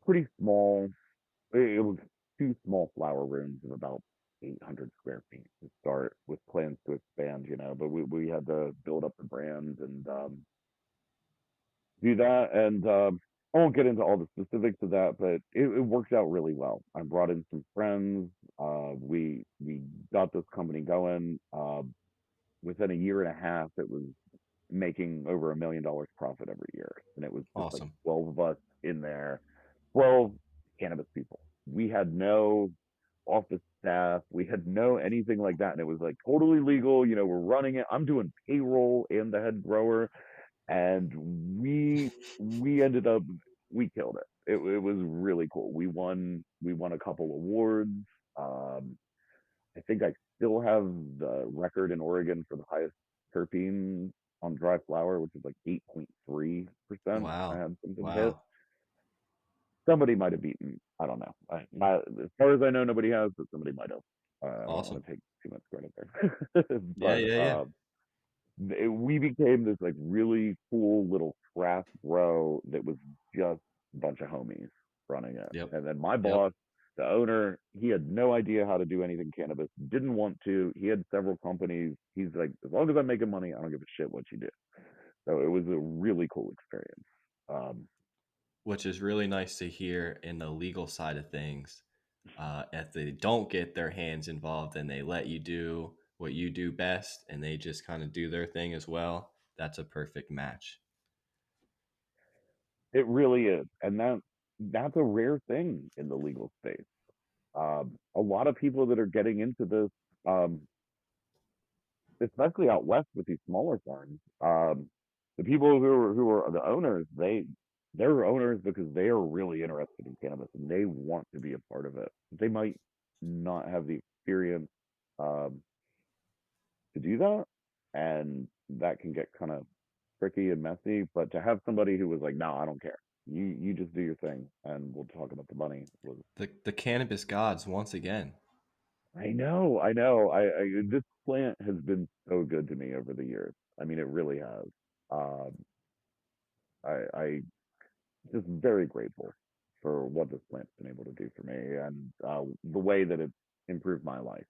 pretty small. It was two small flower rooms of about 800 square feet to start, with plans to expand. But we had to build up the brand and do that. And I won't get into all the specifics of that, but it worked out really well. I brought in some friends. We got this company going. Within a year and a half, it was making over $1 million profit every year, and it was just like Awesome. 12 of us in there, 12 cannabis people. We had no office staff, we had no anything like that, and it was like totally legal. We're running it. I'm doing payroll and the head grower, and we ended up we killed it. It was really cool. We won a couple awards. um I think I still have the record in Oregon for the highest terpene on dry flower, which is like 8.3%. I Wow. had something hit. Wow. Somebody might have beaten. I don't know. As far as I know, nobody has, but somebody might have. I don't Awesome. want to take too much credit there. Yeah. But Yeah. Yeah. we became this like really cool little craft grow that was just a bunch of homies running it. Yep. And then my Yep. boss, the owner, he had no idea how to do anything cannabis, didn't want to. He had several companies. He's like, as long as I'm making money, I don't give a shit what you do. So it was a really cool experience. Um, Which is really nice to hear in the legal side of things. If they don't get their hands involved and they let you do what you do best and they just kind of do their thing as well, that's a perfect match. it really is. And that's a rare thing in the legal space. A lot of people that are getting into this, um, especially out west with these smaller farms. The people who are the owners, they're owners because they are really interested in cannabis and they want to be a part of it. They might not have the experience um, to do that, and that can get kind of tricky and messy. But to have somebody who was like, "No, I don't care. You just do your thing, and we'll talk about the money," was The cannabis gods once again. I know. This plant has been so good to me over the years. I mean, it really has. Um, I just very grateful for what this plant's been able to do for me, and the way that it's improved my life.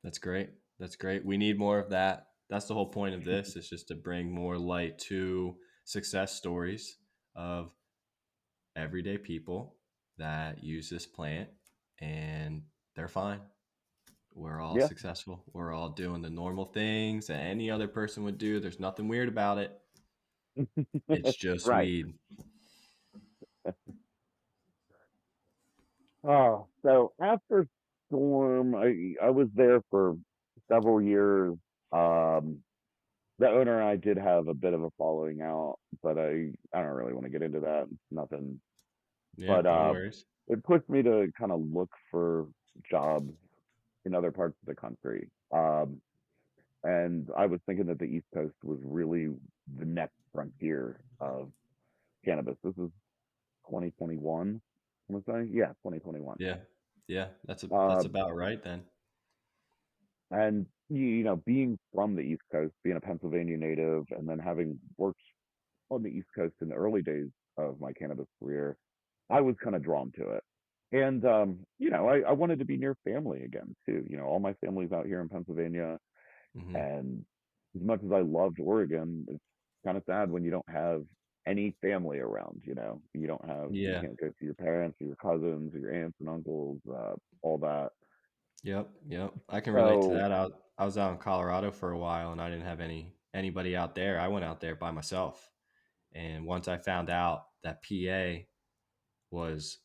That's great. That's great. We need more of that. That's the whole point of this, is just to bring more light to success stories of everyday people that use this plant and they're fine. We're all Yeah, successful. We're all doing the normal things that any other person would do. There's nothing weird about it. It's just right. weed. So after Storm, I was there for several years. Um, the owner and I did have a bit of a following out, but I don't really want to get into that. Nothing, Yeah, but no worries. it pushed me to kind of look for jobs in other parts of the country. And I was thinking that the East Coast was really the next frontier of cannabis. This is 2021, I want to say, yeah, 2021. Yeah, yeah, that's Um, about right then. and you know, being from the East Coast, being a Pennsylvania native, and then having worked on the East Coast in the early days of my cannabis career, I was kind of drawn to it. And you know, I wanted to be near family again too. You know, all my family's out here in Pennsylvania, Hmm. and as much as I loved Oregon, it's kind of sad when you don't have any family around. You know, you Yeah. can't go see your parents or your cousins or your aunts and uncles, all that. Yep, yep. I can relate to So that. I was out in Colorado for a while and I didn't have anybody out there. I went out there by myself. And once I found out that PA was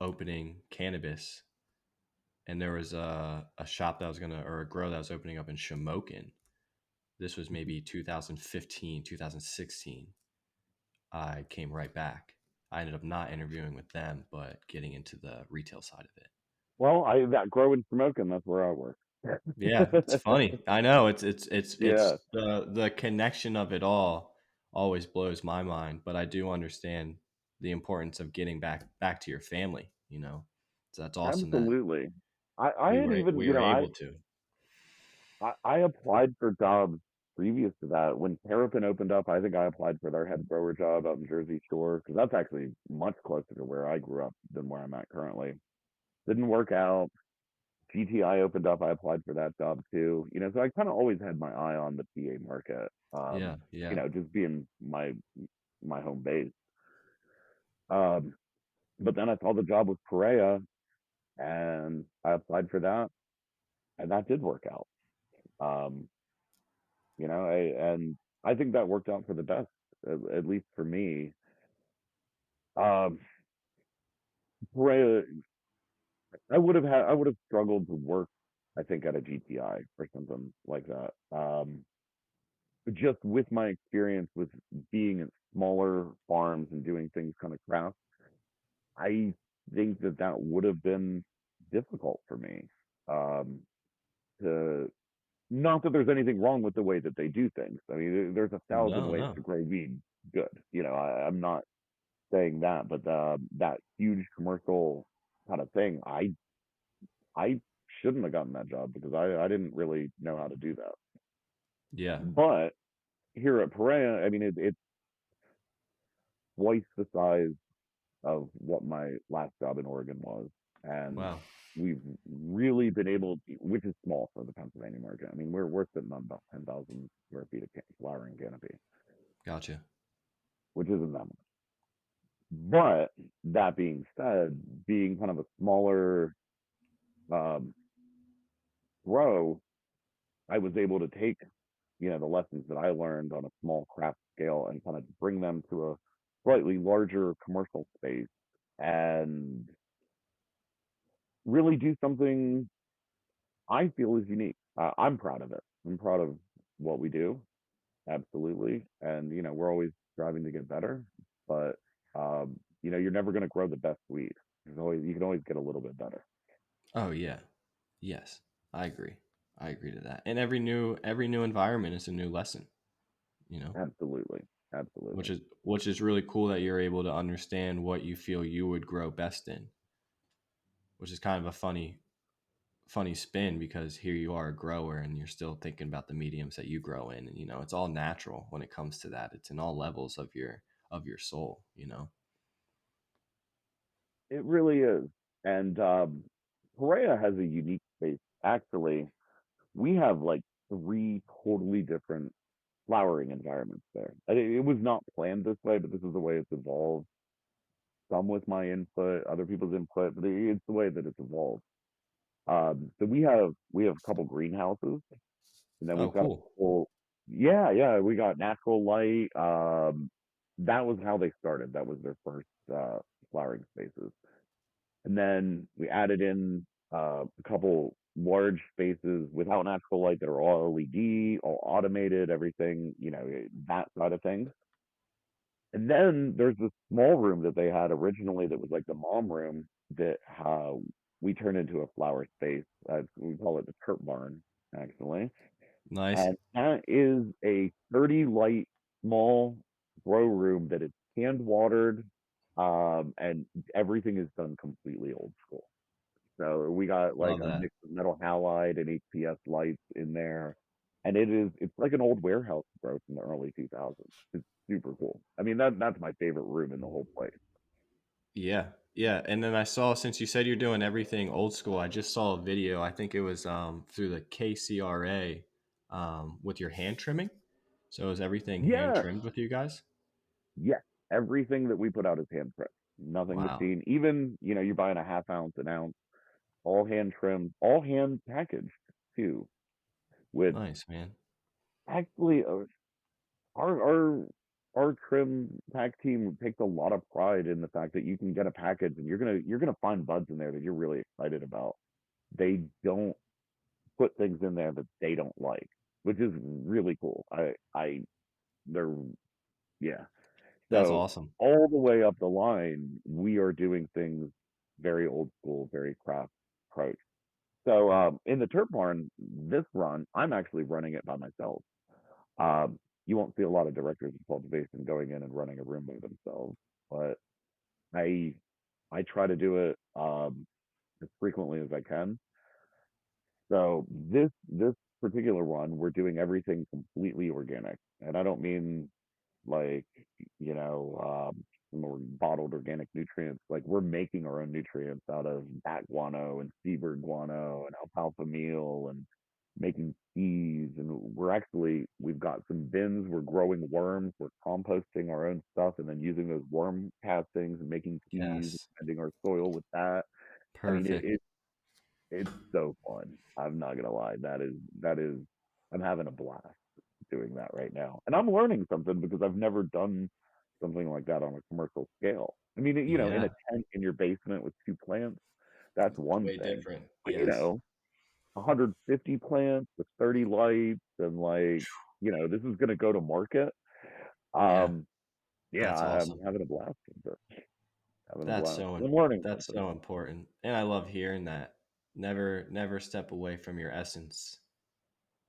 opening cannabis and there was a shop that was gonna or a grow that was opening up in Shamokin. This was maybe 2015, 2016. I came right back. I ended up not interviewing with them, but getting into the retail side of it. well, I that grow and smoking, that's where I work. Yeah, it's funny. I know Yeah, it's the connection of it all always blows my mind, but I do understand the importance of getting back to your family, you know. So that's awesome that absolutely. I had even, we you were know, able to. I applied for jobs previous to that. When Terrapin opened up, I think I applied for their head grower job out in Jersey Shore because that's actually much closer to where I grew up than where I'm at currently. Didn't work out. GTI opened up. I applied for that job too. You know, so I kind of always had my eye on the PA market. Yeah, You yeah. know, just being my home base. Um, but then I saw the job with Parea, and I applied for that, and that did work out. Um, you know, and I think that worked out for the best, at least for me. Um, Parea, I would have struggled to work, I think, at a GTI or something like that. Just with my experience with being at smaller farms and doing things kind of craft, I think that that would have been difficult for me. Um, to Not that there's anything wrong with the way that they do things. I mean, there's a thousand No, ways no. to grow weed good. You know, I'm not saying that, but that huge commercial kind of thing, I shouldn't have gotten that job because I didn't really know how to do that. Yeah. But here at Parea, I mean, it's twice the size of what my last job in Oregon was, and Wow. we've really been able to, which is small for the Pennsylvania market. I mean, we're sitting on about 10,000 square feet of flowering canopy, Gotcha. which isn't that much. But that being said, being kind of a smaller um, grow, I was able to take, you know, the lessons that I learned on a small craft scale and kind of bring them to a slightly larger commercial space and really do something I feel is unique. I'm proud of it. I'm proud of what we do, absolutely. And you know, we're always striving to get better, but you know, you're never going to grow the best weed. You can always get a little bit better. Oh yeah. Yes. I agree. I agree to that. And every new environment is a new lesson, you know. Absolutely, absolutely. Which is really cool that you're able to understand what you feel you would grow best in, which is kind of a funny spin because here you are a grower and you're still thinking about the mediums that you grow in, and it's all natural when it comes to that. It's in all levels of your soul. It really is. And Perea has a unique space. Actually, we have like three totally different flowering environments there. It was not planned this way, but this is the way it's evolved. Some with my input, other people's input, but it's the way that it's evolved. So we have a couple greenhouses, and then Oh, we've got a cool. couple. Yeah, yeah, we got natural light. That was how they started. That was their first flowering spaces. And then we added in a couple large spaces without natural light that are all LED, all automated, everything, that side of things. And then there's this small room that they had originally that was like the mom room that we turned into a flower space. We call it the Kurt Barn, actually. Nice. And that is a 30 light small grow room that is hand watered, and everything is done completely old school. So we got like Love a that. mix of metal halide and HPS lights in there. And it's like an old warehouse growth from the early 2000s. It's super cool. I mean, that's my favorite room in the whole place. Yeah. Yeah. And then I saw, since you said you're doing everything old school, I just saw a video. I think it was through the KCRA with your hand trimming. So is everything hand Yeah, trimmed with you guys? yes. Everything that we put out is hand trimmed. Nothing Wow. machine. Even, you're buying a half ounce, an ounce, all hand trimmed, all hand packaged too. Which Nice, man. actually, our our our trim pack team takes a lot of pride in the fact that you can get a package and you're gonna find buds in there that you're really excited about. They don't put things in there that they don't like, which is really cool. They're yeah. That's So awesome. all the way up the line, we are doing things very old school, very craft approach. So in the Turp Barn, this run, I'm actually running it by myself. You won't see a lot of directors of cultivation going in and running a room by themselves, but I I try to do it as frequently as I can. So this particular one, we're doing everything completely organic, and I don't mean like more bottled organic nutrients. Like we're making our own nutrients out of bat guano and seabird guano and alfalfa meal and making teas. And we've got some bins. We're growing worms. We're composting our own stuff and then using those worm castings and making teas, Yes. blending our soil with that. I mean, Perfect. it's so fun. I'm not gonna lie. That is I'm having a blast doing that right now. And I'm learning something because I've never done something like that on a commercial scale. I mean, in Yeah. a tent in your basement with two plants, that's one Way thing. different. But Yes. 150 plants with 30 lights and this is gonna go to market. Yeah. Um, yeah, That's I'm awesome. having a blast with it. Having a That's blast. so I'm learning that's something. so important. And I love hearing that. Never step away from your essence,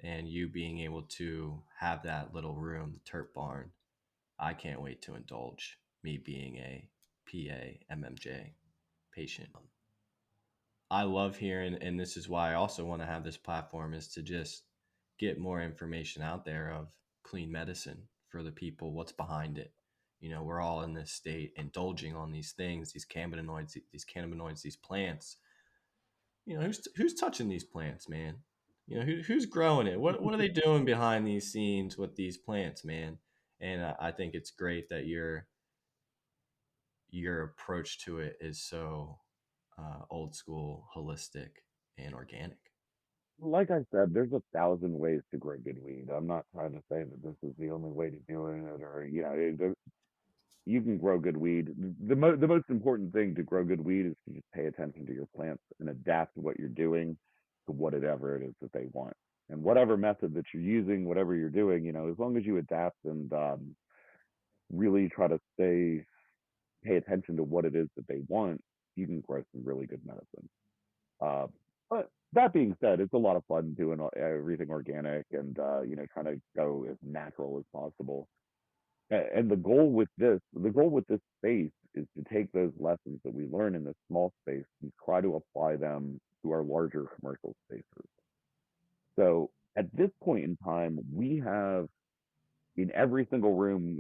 and you being able to have that little room, the Turp Barn. I can't wait to indulge, me being a PA MMJ patient. I love hearing, and this is why I also want to have this platform, is to just get more information out there of clean medicine for the people, what's behind it. We're all in this state indulging on these things, these cannabinoids, these plants. Who's touching these plants, man? Who's growing it? What are they doing behind these scenes with these plants, man? And I think it's great that your approach to it is so old school, holistic, and organic. Like I said, there's 1,000 ways to grow good weed. I'm not trying to say that this is the only way to do it, or you can grow good weed. The most important thing to grow good weed is to just pay attention to your plants and adapt what you're doing to whatever it is that they want. And whatever method that you're using, whatever you're doing, as long as you adapt and really try to pay attention to what it is that they want, you can grow some really good medicine. Uh, but that being said, it's a lot of fun doing everything organic and trying to go as natural as possible. And the goal with this space is to take those lessons that we learn in this small space and try to apply them to our larger commercial spaces. So at this point in time, we have in every single room,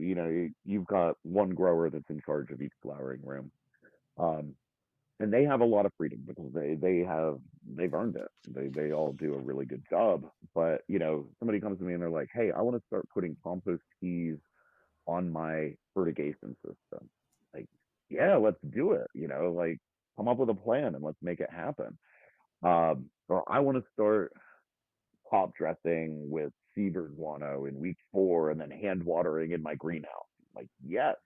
you've got one grower that's in charge of each flowering room. Um, and they have a lot of freedom because they've earned it. They all do a really good job. But somebody comes to me and they're like, "Hey, I want to start putting compost teas on my fertigation system." Like, yeah, let's do it. Like come up with a plan and let's make it happen. Or I want to start top dressing with seabird guano in week 4 and then hand watering in my greenhouse. Like, yes.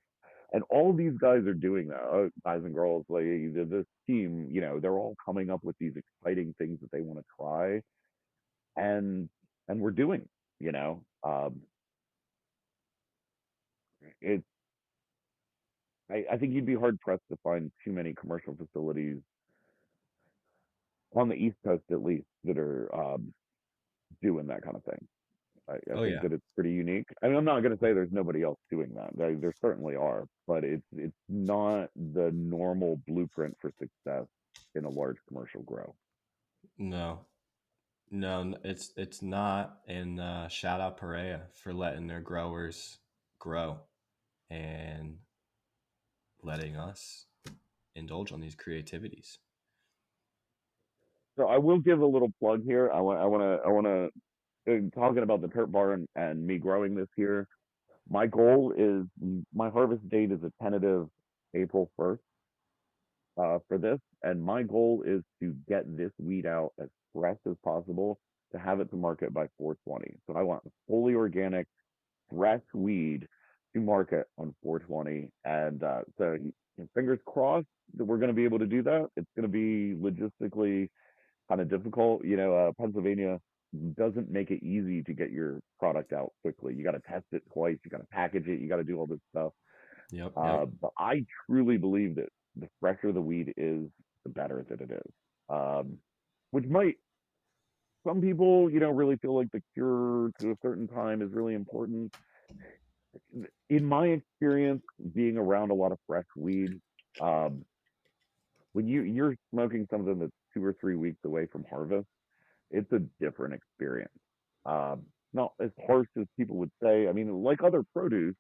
And all these guys are doing that, guys and girls. Like this team, they're all coming up with these exciting things that they want to try, and we're doing. You know, it's I think you'd be hard pressed to find too many commercial facilities on the East Coast, at least, that are doing that kind of thing. I Oh think yeah. that it's pretty unique. I mean, I'm not going to say there's nobody else doing that. There certainly are, but it's not the normal blueprint for success in a large commercial grow. No. No, it's not. And shout out Parea for letting their growers grow and letting us indulge on these creativities. So I will give a little plug here. I want to talking about the Turp Bar and me growing this here. My goal is my harvest date is a tentative April 1st for this, and my goal is to get this weed out as fresh as possible to have it to market by 420. So I want fully organic, fresh weed to market on 420, and fingers crossed that we're going to be able to do that. It's going to be logistically kind of difficult. Pennsylvania doesn't make it easy to get your product out quickly. You got to test it twice. You got to package it. You got to do all this stuff. Yep, yep. But I truly believe that the fresher the weed is, the better that it is. Which might some people, really feel like the cure to a certain time is really important. In my experience, being around a lot of fresh weed, um, when you're smoking something that's 2 or 3 weeks away from harvest, it's a different experience. Not as harsh as people would say. I mean, like other produce,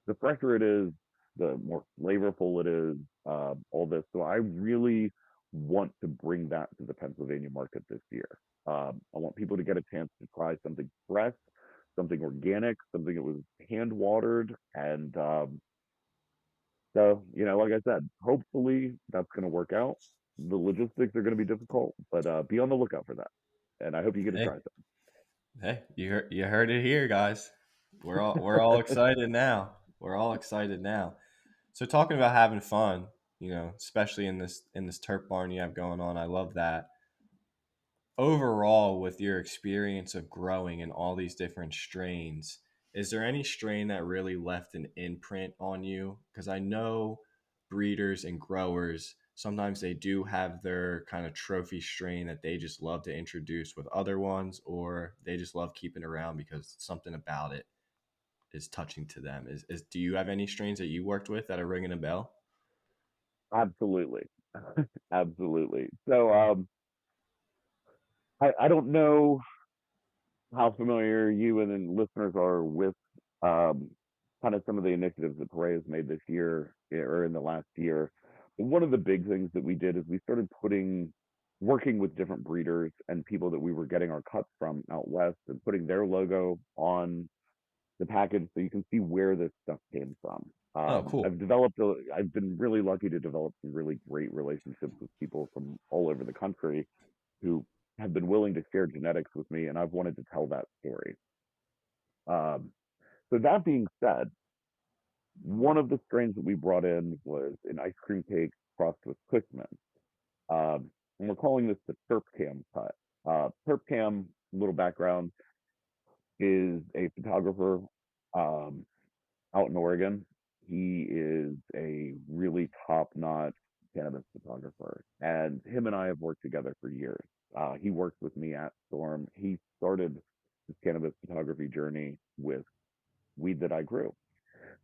the fresher it is, the more flavorful it is, all this. So I really want to bring that to the Pennsylvania market this year. I want people to get a chance to try something fresh, something organic, something that was hand watered. And so, like I said, hopefully that's going to work out. The logistics are going to be difficult, but be on the lookout for that. And I hope you get to Hey, try some. hey, you heard it here, guys. We're all excited now. We're all excited now. So talking about having fun, especially in this turf barn you have going on, I love that. Overall, with your experience of growing in all these different strains, is there any strain that really left an imprint on you? Because I know breeders and growers sometimes they do have their kind of trophy strain that they just love to introduce with other ones, or they just love keeping around because something about it is touching to them. Is do you have any strains that you worked with that are ringing a bell? Absolutely. Absolutely. So I don't know how familiar you and then listeners are with um, kind of some of the initiatives that Parea has made this year or in the last year. But one of the big things that we did is we started working with different breeders and people that we were getting our cuts from out west and putting their logo on the package so you can see where this stuff came from. Oh, cool. I've been really lucky to develop some really great relationships with people from all over the country who have been willing to share genetics with me, and I've wanted to tell that story. Um, so that being said, one of the strains that we brought in was an ice cream cake crossed with Quickman, and we're calling this the Terp Cam cut. Terp Cam, little background, is a photographer um, out in Oregon. He is a really top-notch cannabis photographer, and him and I have worked together for years. He worked with me at Storm. He started his cannabis photography journey with weed that I grew,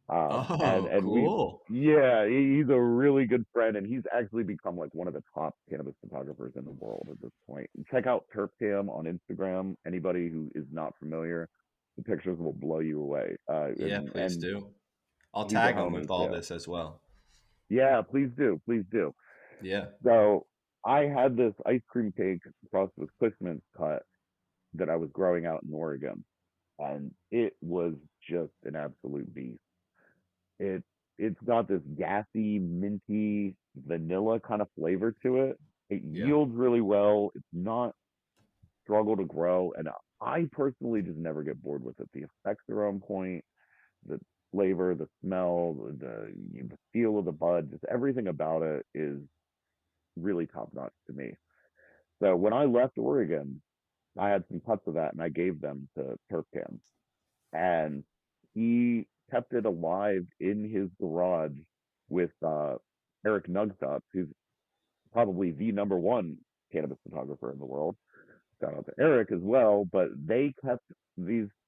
and Oh, we, cool. yeah, he's a really good friend, and he's actually become like one of the top cannabis photographers in the world at this point. Check out Terpcam on Instagram. Anybody who is not familiar, the pictures will blow you away. Yeah, And please do. I'll he's a tag them homie with all too. this as well. Yeah, please do, please do. Yeah. So I had this ice cream cake across with Christmas cut that I was growing out in Oregon, and it was just an absolute beast. It it's got this gassy, minty, vanilla kind of flavor to it. It Yeah. yields really well. It's not struggle to grow, and I personally just never get bored with it. The effects are on point. The flavor, the smell, the feel of the bud, just everything about it is really top notch to me. So when I left Oregon, I had some cuts of that and I gave them to Turpcam, and he kept it alive in his garage with Eric Nugstop, who's probably the number one cannabis photographer in the world. Shout out to Eric as well. But these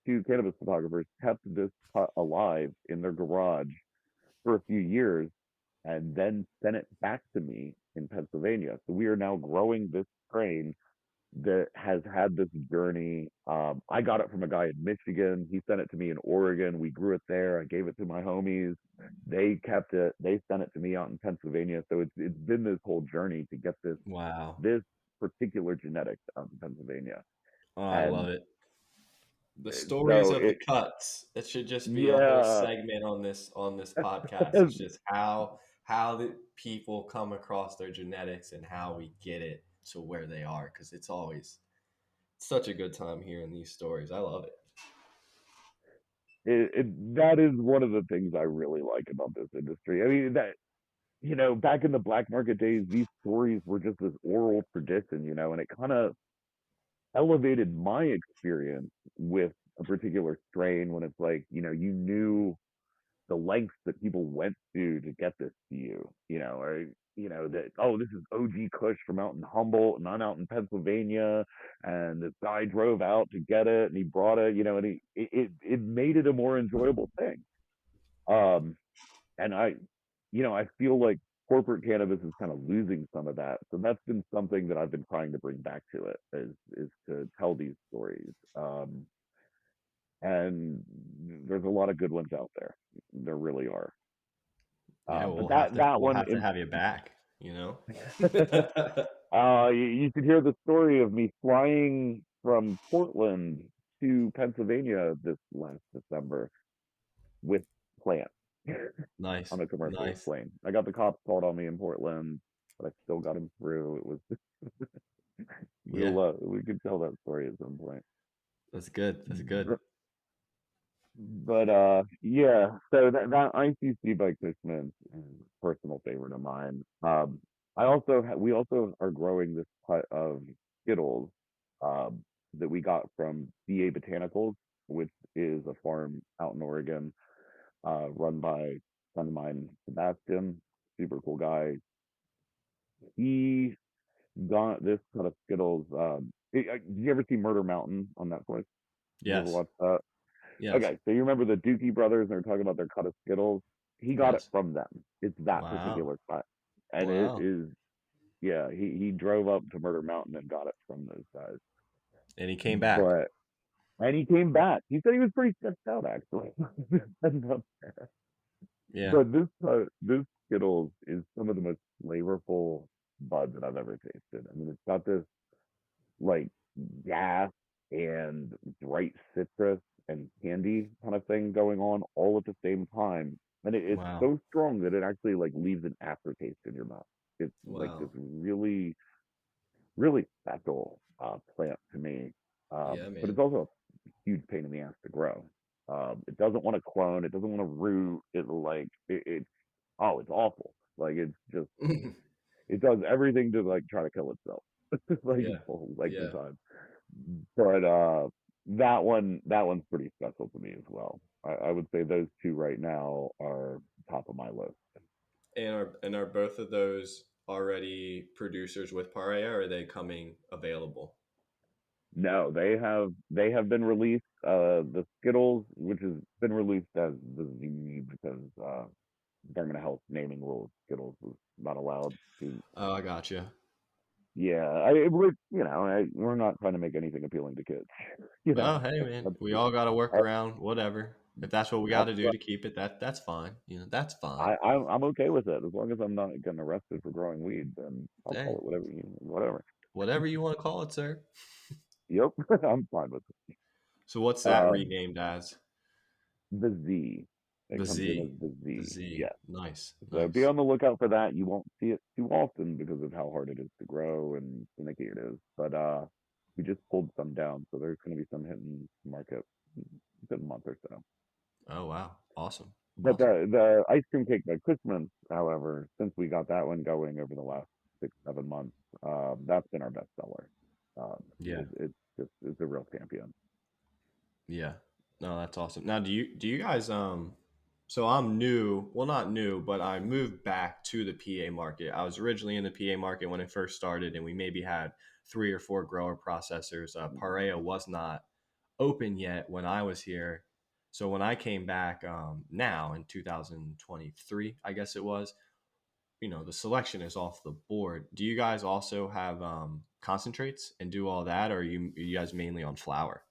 two cannabis photographers kept this cut alive in their garage for a few years and then sent it back to me in Pennsylvania. So we are now growing this strain that has had this journey. I got it from a guy in Michigan. He sent it to me in Oregon. We grew it there. I gave it to my homies. They kept it. They sent it to me out in Pennsylvania. So it's been this whole journey to get Wow. this particular genetics out in Pennsylvania. Oh, I love And it. The stories so of the cuts. It should just be a whole yeah, segment on this podcast. It's just how the people come across their genetics and how we get it to where they are, because it's always such a good time hearing these stories. I love it. that is one of the things I really like about this industry. I mean, that back in the black market days, these stories were just this oral tradition, and it kind of elevated my experience with a particular strain when it's like, you knew the lengths that people went to get this to you, or that, oh, this is OG Kush from out in Humboldt and I'm out in Pennsylvania, and this guy drove out to get it and he brought it, and it made it a more enjoyable thing. Um, and I feel like corporate cannabis is kind of losing some of that. So that's been something that I've been trying to bring back to it is to tell these stories. And there's a lot of good ones out there. There really are. Yeah, But we'll have that to that we'll one have to have you back, you know? you should hear the story of me flying from Portland to Pennsylvania this last December with plants Nice. on a commercial Nice. plane. I got the cops called on me in Portland, but I still got him through. It was Yeah. we could tell that story at some point. That's good. That's good. But yeah, so that ICC by Cushman is a personal favorite of mine. We also are growing this cut of Skittles um that we got from BA Botanicals, which is a farm out in Oregon, run by a friend of mine, Sebastian, super cool guy. He got this cut of Skittles. Did you ever see Murder Mountain on Netflix? You ever Yes. watch that? Yes. Okay, so you remember the Dookie brothers and they're talking about their cut of Skittles? He got it Yes. from them. It's that Wow. particular cut. And it Wow. is, yeah, he drove up to Murder Mountain and got it from those guys. And he came back. But and he came back. He said he was pretty stressed out actually. Yeah. But this Skittles is some of the most flavorful bud that I've ever tasted. I mean, it's got this like gas and bright citrus and candy kind of thing going on all at the same time. And it's Wow. so strong that it actually like leaves an aftertaste in your mouth. It's like this Wow. really, really special plant to me. Yeah, But it's man. also a huge pain in the ass to grow. It doesn't want to clone. It doesn't want to root. It's it's awful. Like it's just it does everything to like try to kill itself Yeah. like the Yeah. time. But that one's pretty special to me as well. I would say those two right now are top of my list. And are both of those already producers with Parea, or are they coming available? No, they have been released. The Skittles, which has been released as the Z because Department of Health naming rules, Skittles was not allowed to. Oh, I gotcha. Yeah, we're not trying to make anything appealing to kids. You know, Well, hey, man, that's we all got to work that, around whatever. If that's what we got that's to do what to keep it, that's fine. That's fine. I'm okay with it as long as I'm not getting arrested for growing weed. Then I'll call Hey, it whatever. whatever you want to call it, sir. Yep, I'm fine with it. So what's that Um, renamed as? the Z, it The comes in as Z. the The Z. Z. Yeah. Nice. So be Nice. on the lookout for that. You won't see it too often because of how hard it is to grow and finicky it is. But we just pulled some down, so there's going to be some hitting the market in a month or so. Oh wow, awesome, But awesome. the ice cream cake by Christmas, however, since we got that one going over the last 6 7 months, that's been our best seller. Yeah, It's a real champion. yeah. No, that's awesome. Now, do you guys so I'm new, well not new, but I moved back to the PA market. I was originally in the PA market when it first started, and we maybe had three or four grower processors. Parea was not open yet when I was here. So when I came back now in 2023, I guess it was, the selection is off the board. Do you guys also have concentrates and do all that, or are you guys mainly on flour?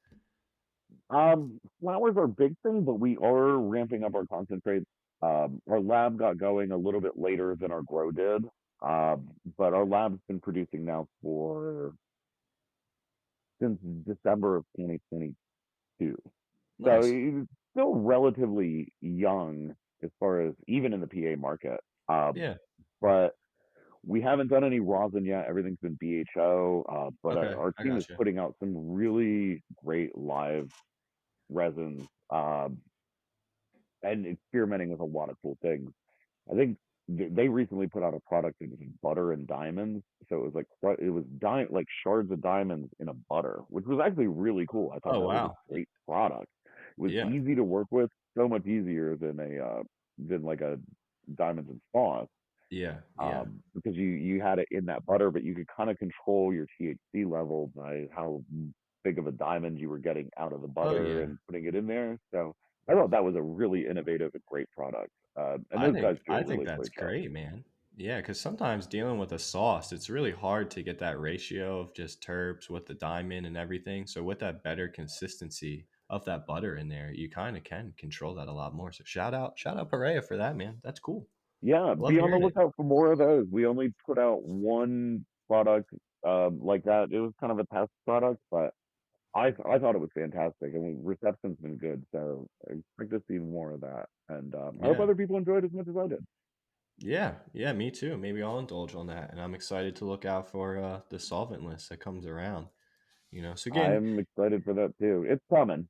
Flowers are a big thing, but we are ramping up our concentrates. Our lab got going a little bit later than our grow did, but our lab's been producing now for since December of 2022. So Nice. it's still relatively young as far as even in the PA market. Um, Yeah. but we haven't done any rosin yet. Everything's been BHO. But Okay. our I team is got you. putting out some really great live resins, and experimenting with a lot of cool things. I think they recently put out a product that was butter and diamonds. So it was like like shards of diamonds in a butter, which was actually really cool. I thought Oh that was a wow. great product. It was Yeah. easy to work with, so much easier than like a diamonds and sauce, Yeah. Yeah. because you had it in that butter, but you could kind of control your THC level by how big of a diamond you were getting out of the Oh butter yeah. and putting it in there. So I thought that was a really innovative and great product. And I those think guys do a I think really that's great job. great, man. Yeah, because sometimes dealing with a sauce, it's really hard to get that ratio of just terps with the diamond and everything. So with that better consistency of that butter in there, you kind of can control that a lot more. So shout out Perea for that, man. That's cool. Yeah, Love be on the hearing it. lookout for more of those. We only put out one product like that. It was kind of a test product, but I thought it was fantastic. I mean, reception's been good, so I expect to see more of that. And I hope Yeah. other people enjoyed it as much as I did. Yeah, yeah, me too. Maybe I'll indulge on that, and I'm excited to look out for the solvent list that comes around. So again, I'm excited for that too. It's coming,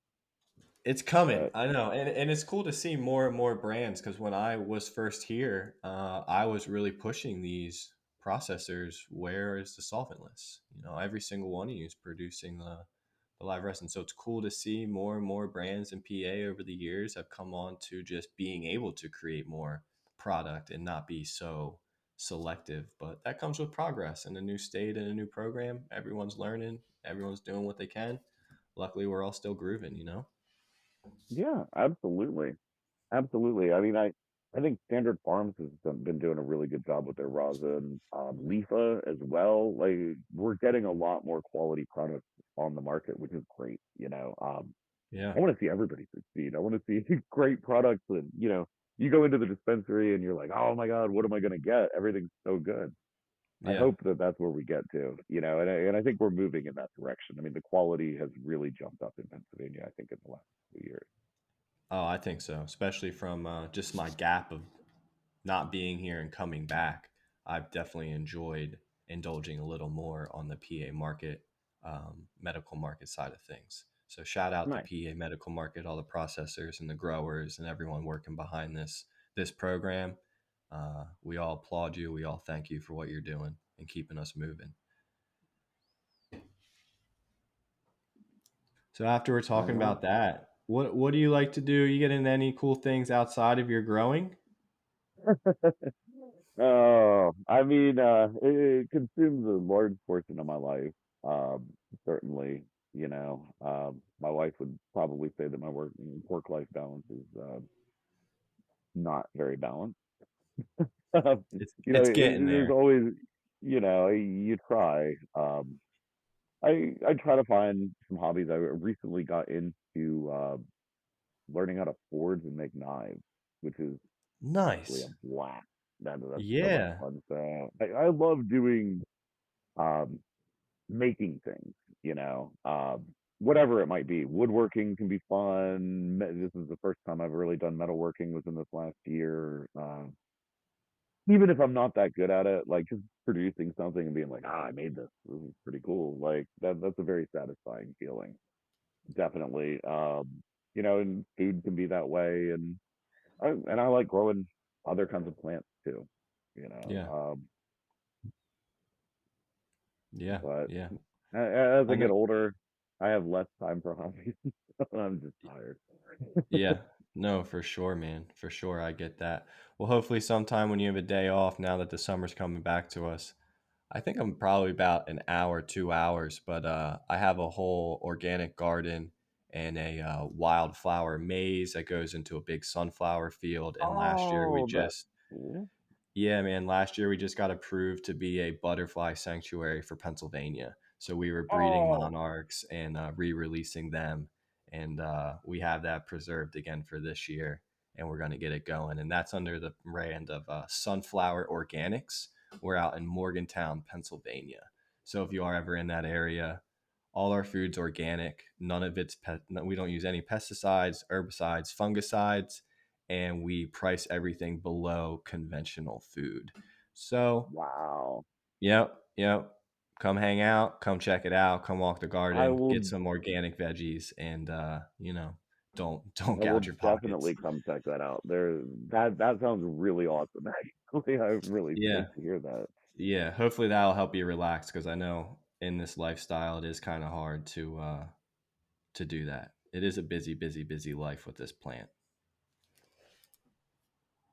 it's coming. but I know, and it's cool to see more and more brands because when I was first here, I was really pushing these processors. Where is the solvent list? Every single one of you is producing the live resin. So it's cool to see more and more brands in PA over the years have come on to just being able to create more product and not be so selective. But that comes with progress and a new state and a new program. Everyone's learning. Everyone's doing what they can. Luckily, we're all still grooving. yeah, absolutely, absolutely. I mean, I think Standard Farms has been doing a really good job with their rosin. Leafa as well. Like we're getting a lot more quality products on the market, which is great. Yeah. I want to see everybody succeed. I want to see great products that, you go into the dispensary and you're like, oh my God, what am I going to get? Everything's so good. I Yeah. hope that that's where we get to, and I think we're moving in that direction. I mean, the quality has really jumped up in Pennsylvania, I think, in the last few years. Oh, I think so, especially from just my gap of not being here and coming back. I've definitely enjoyed indulging a little more on the PA market, medical market side of things. So shout out the Nice. PA medical market, all the processors and the growers and everyone working behind this program. We all applaud you. We all thank you for what you're doing and keeping us moving. So after we're All talking right. about that, what do you like to do? You get into any cool things outside of your growing? Oh, I mean, it consumes a large portion of my life. Um, Certainly, my wife would probably say that my work life balance is not very balanced. It's getting There's there. always, you try. I try to find some hobbies. I recently got into learning how to forge and make knives, which is actually a Nice. blast. That's so much Yeah. fun. So I love doing um, making things. Whatever it might be. Woodworking can be fun. This is the first time I've really done metalworking within this last year. Even if I'm not that good at it, like just producing something and being like, I made this. This is pretty cool. Like that's a very satisfying feeling. Definitely. and food can be that way. And I like growing other kinds of plants too, you know. Yeah. Yeah. But Yeah. as I I get know. older, I have less time for hobbies. I'm just tired. Yeah. No, for sure, man. For sure. I get that. Well, hopefully sometime when you have a day off now that the summer's coming back to us, I think I'm probably about an hour, 2 hours, but I have a whole organic garden and a wildflower maze that goes into a big sunflower field. And last year we Oh, that's just cool. yeah, man. Last year we just got approved to be a butterfly sanctuary for Pennsylvania. So we were breeding Oh, monarchs and re-releasing them, and we have that preserved again for this year, and we're going to get it going. And that's under the brand of Sunflower Organics. We're out in Morgantown, Pennsylvania. So if you are ever in that area, all our food's organic. None of it's we don't use any pesticides, herbicides, fungicides, and we price everything below conventional food. So, wow. yep, yep. Come hang out, come check it out, come walk the I garden, will get some organic veggies, and don't I will gouge your pockets. definitely come check that out. That sounds really awesome. Actually, I'm really Yeah, stoked to hear that. yeah. Hopefully that'll help you relax because I know in this lifestyle it is kind of hard to do that. It is a busy, busy, busy life with this plant.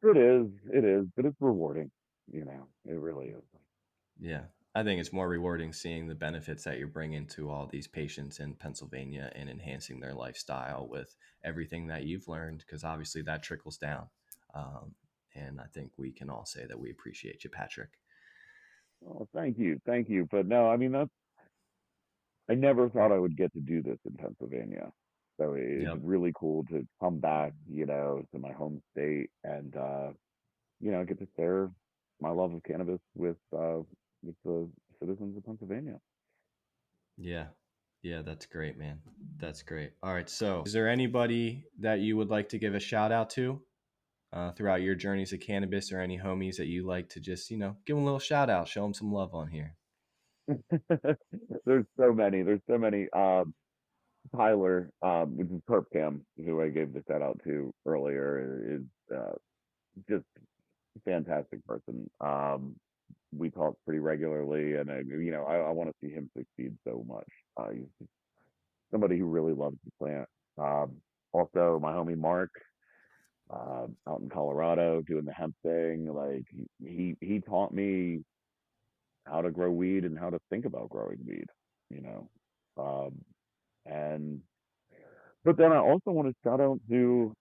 It is, but it's rewarding. It really is. Yeah. I think it's more rewarding seeing the benefits that you're bringing to all these patients in Pennsylvania and enhancing their lifestyle with everything that you've learned, because obviously that trickles down. Um, and I think we can all say that we appreciate you, Patrick. Oh, thank you. But no, I mean I never thought I would get to do this in Pennsylvania. So it's Yep. really cool to come back, to my home state and get to share my love of cannabis with the citizens of Pennsylvania. Yeah. Yeah, that's great, man. That's great. All right. So, is there anybody that you would like to give a shout out to throughout your journeys of cannabis, or any homies that you like to just, give them a little shout out, show them some love on here? There's so many. There's so many. Tyler, which is Perp Cam, who I gave the shout out to earlier, is just a fantastic person. We talk pretty regularly, and I want to see him succeed so much. He's just somebody who really loves the plant. Um, Also, my homie Mark, out in Colorado, doing the hemp thing. Like he taught me how to grow weed and how to think about growing weed. You know, um, and but then I also want to shout out to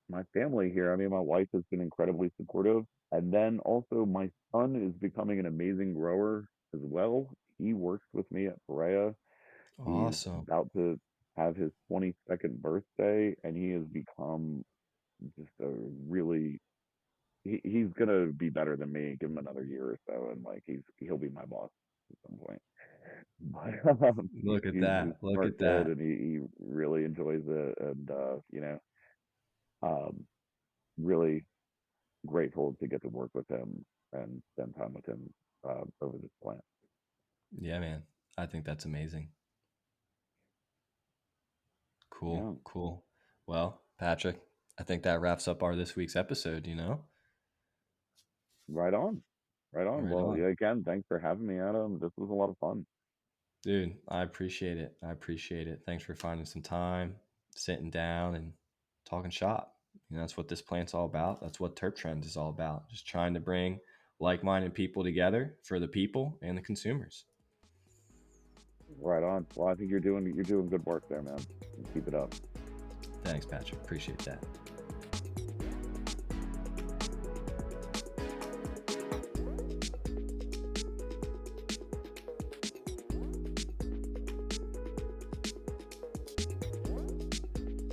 my family here. I mean, my wife has been incredibly supportive. And then also, my son is becoming an amazing grower as well. He works with me at Parea. He's Awesome. about to have his 22nd birthday, and he has become just a really. He's gonna be better than me. Give him another year or so, and like he'll be my boss at some point. But Look at he's a that. Look smart at kid, that. and he really enjoys it, and um, really grateful to get to work with him and spend time with him over this plant. Yeah, man. I think that's amazing. Cool. Yeah, Cool. Well, Patrick, I think that wraps up our this week's episode. right on, right on. Right Well, on. yeah, again, thanks for having me, Adam. This was a lot of fun. Dude, I appreciate it. I appreciate it. Thanks for finding some time, sitting down and talking shop. That's what this plant's all about. That's what Terp Trends is all about. Just trying to bring like-minded people together for the people and the consumers. Right on. Well, I think you're doing good work there, man. Keep it up. Thanks, Patrick. Appreciate that.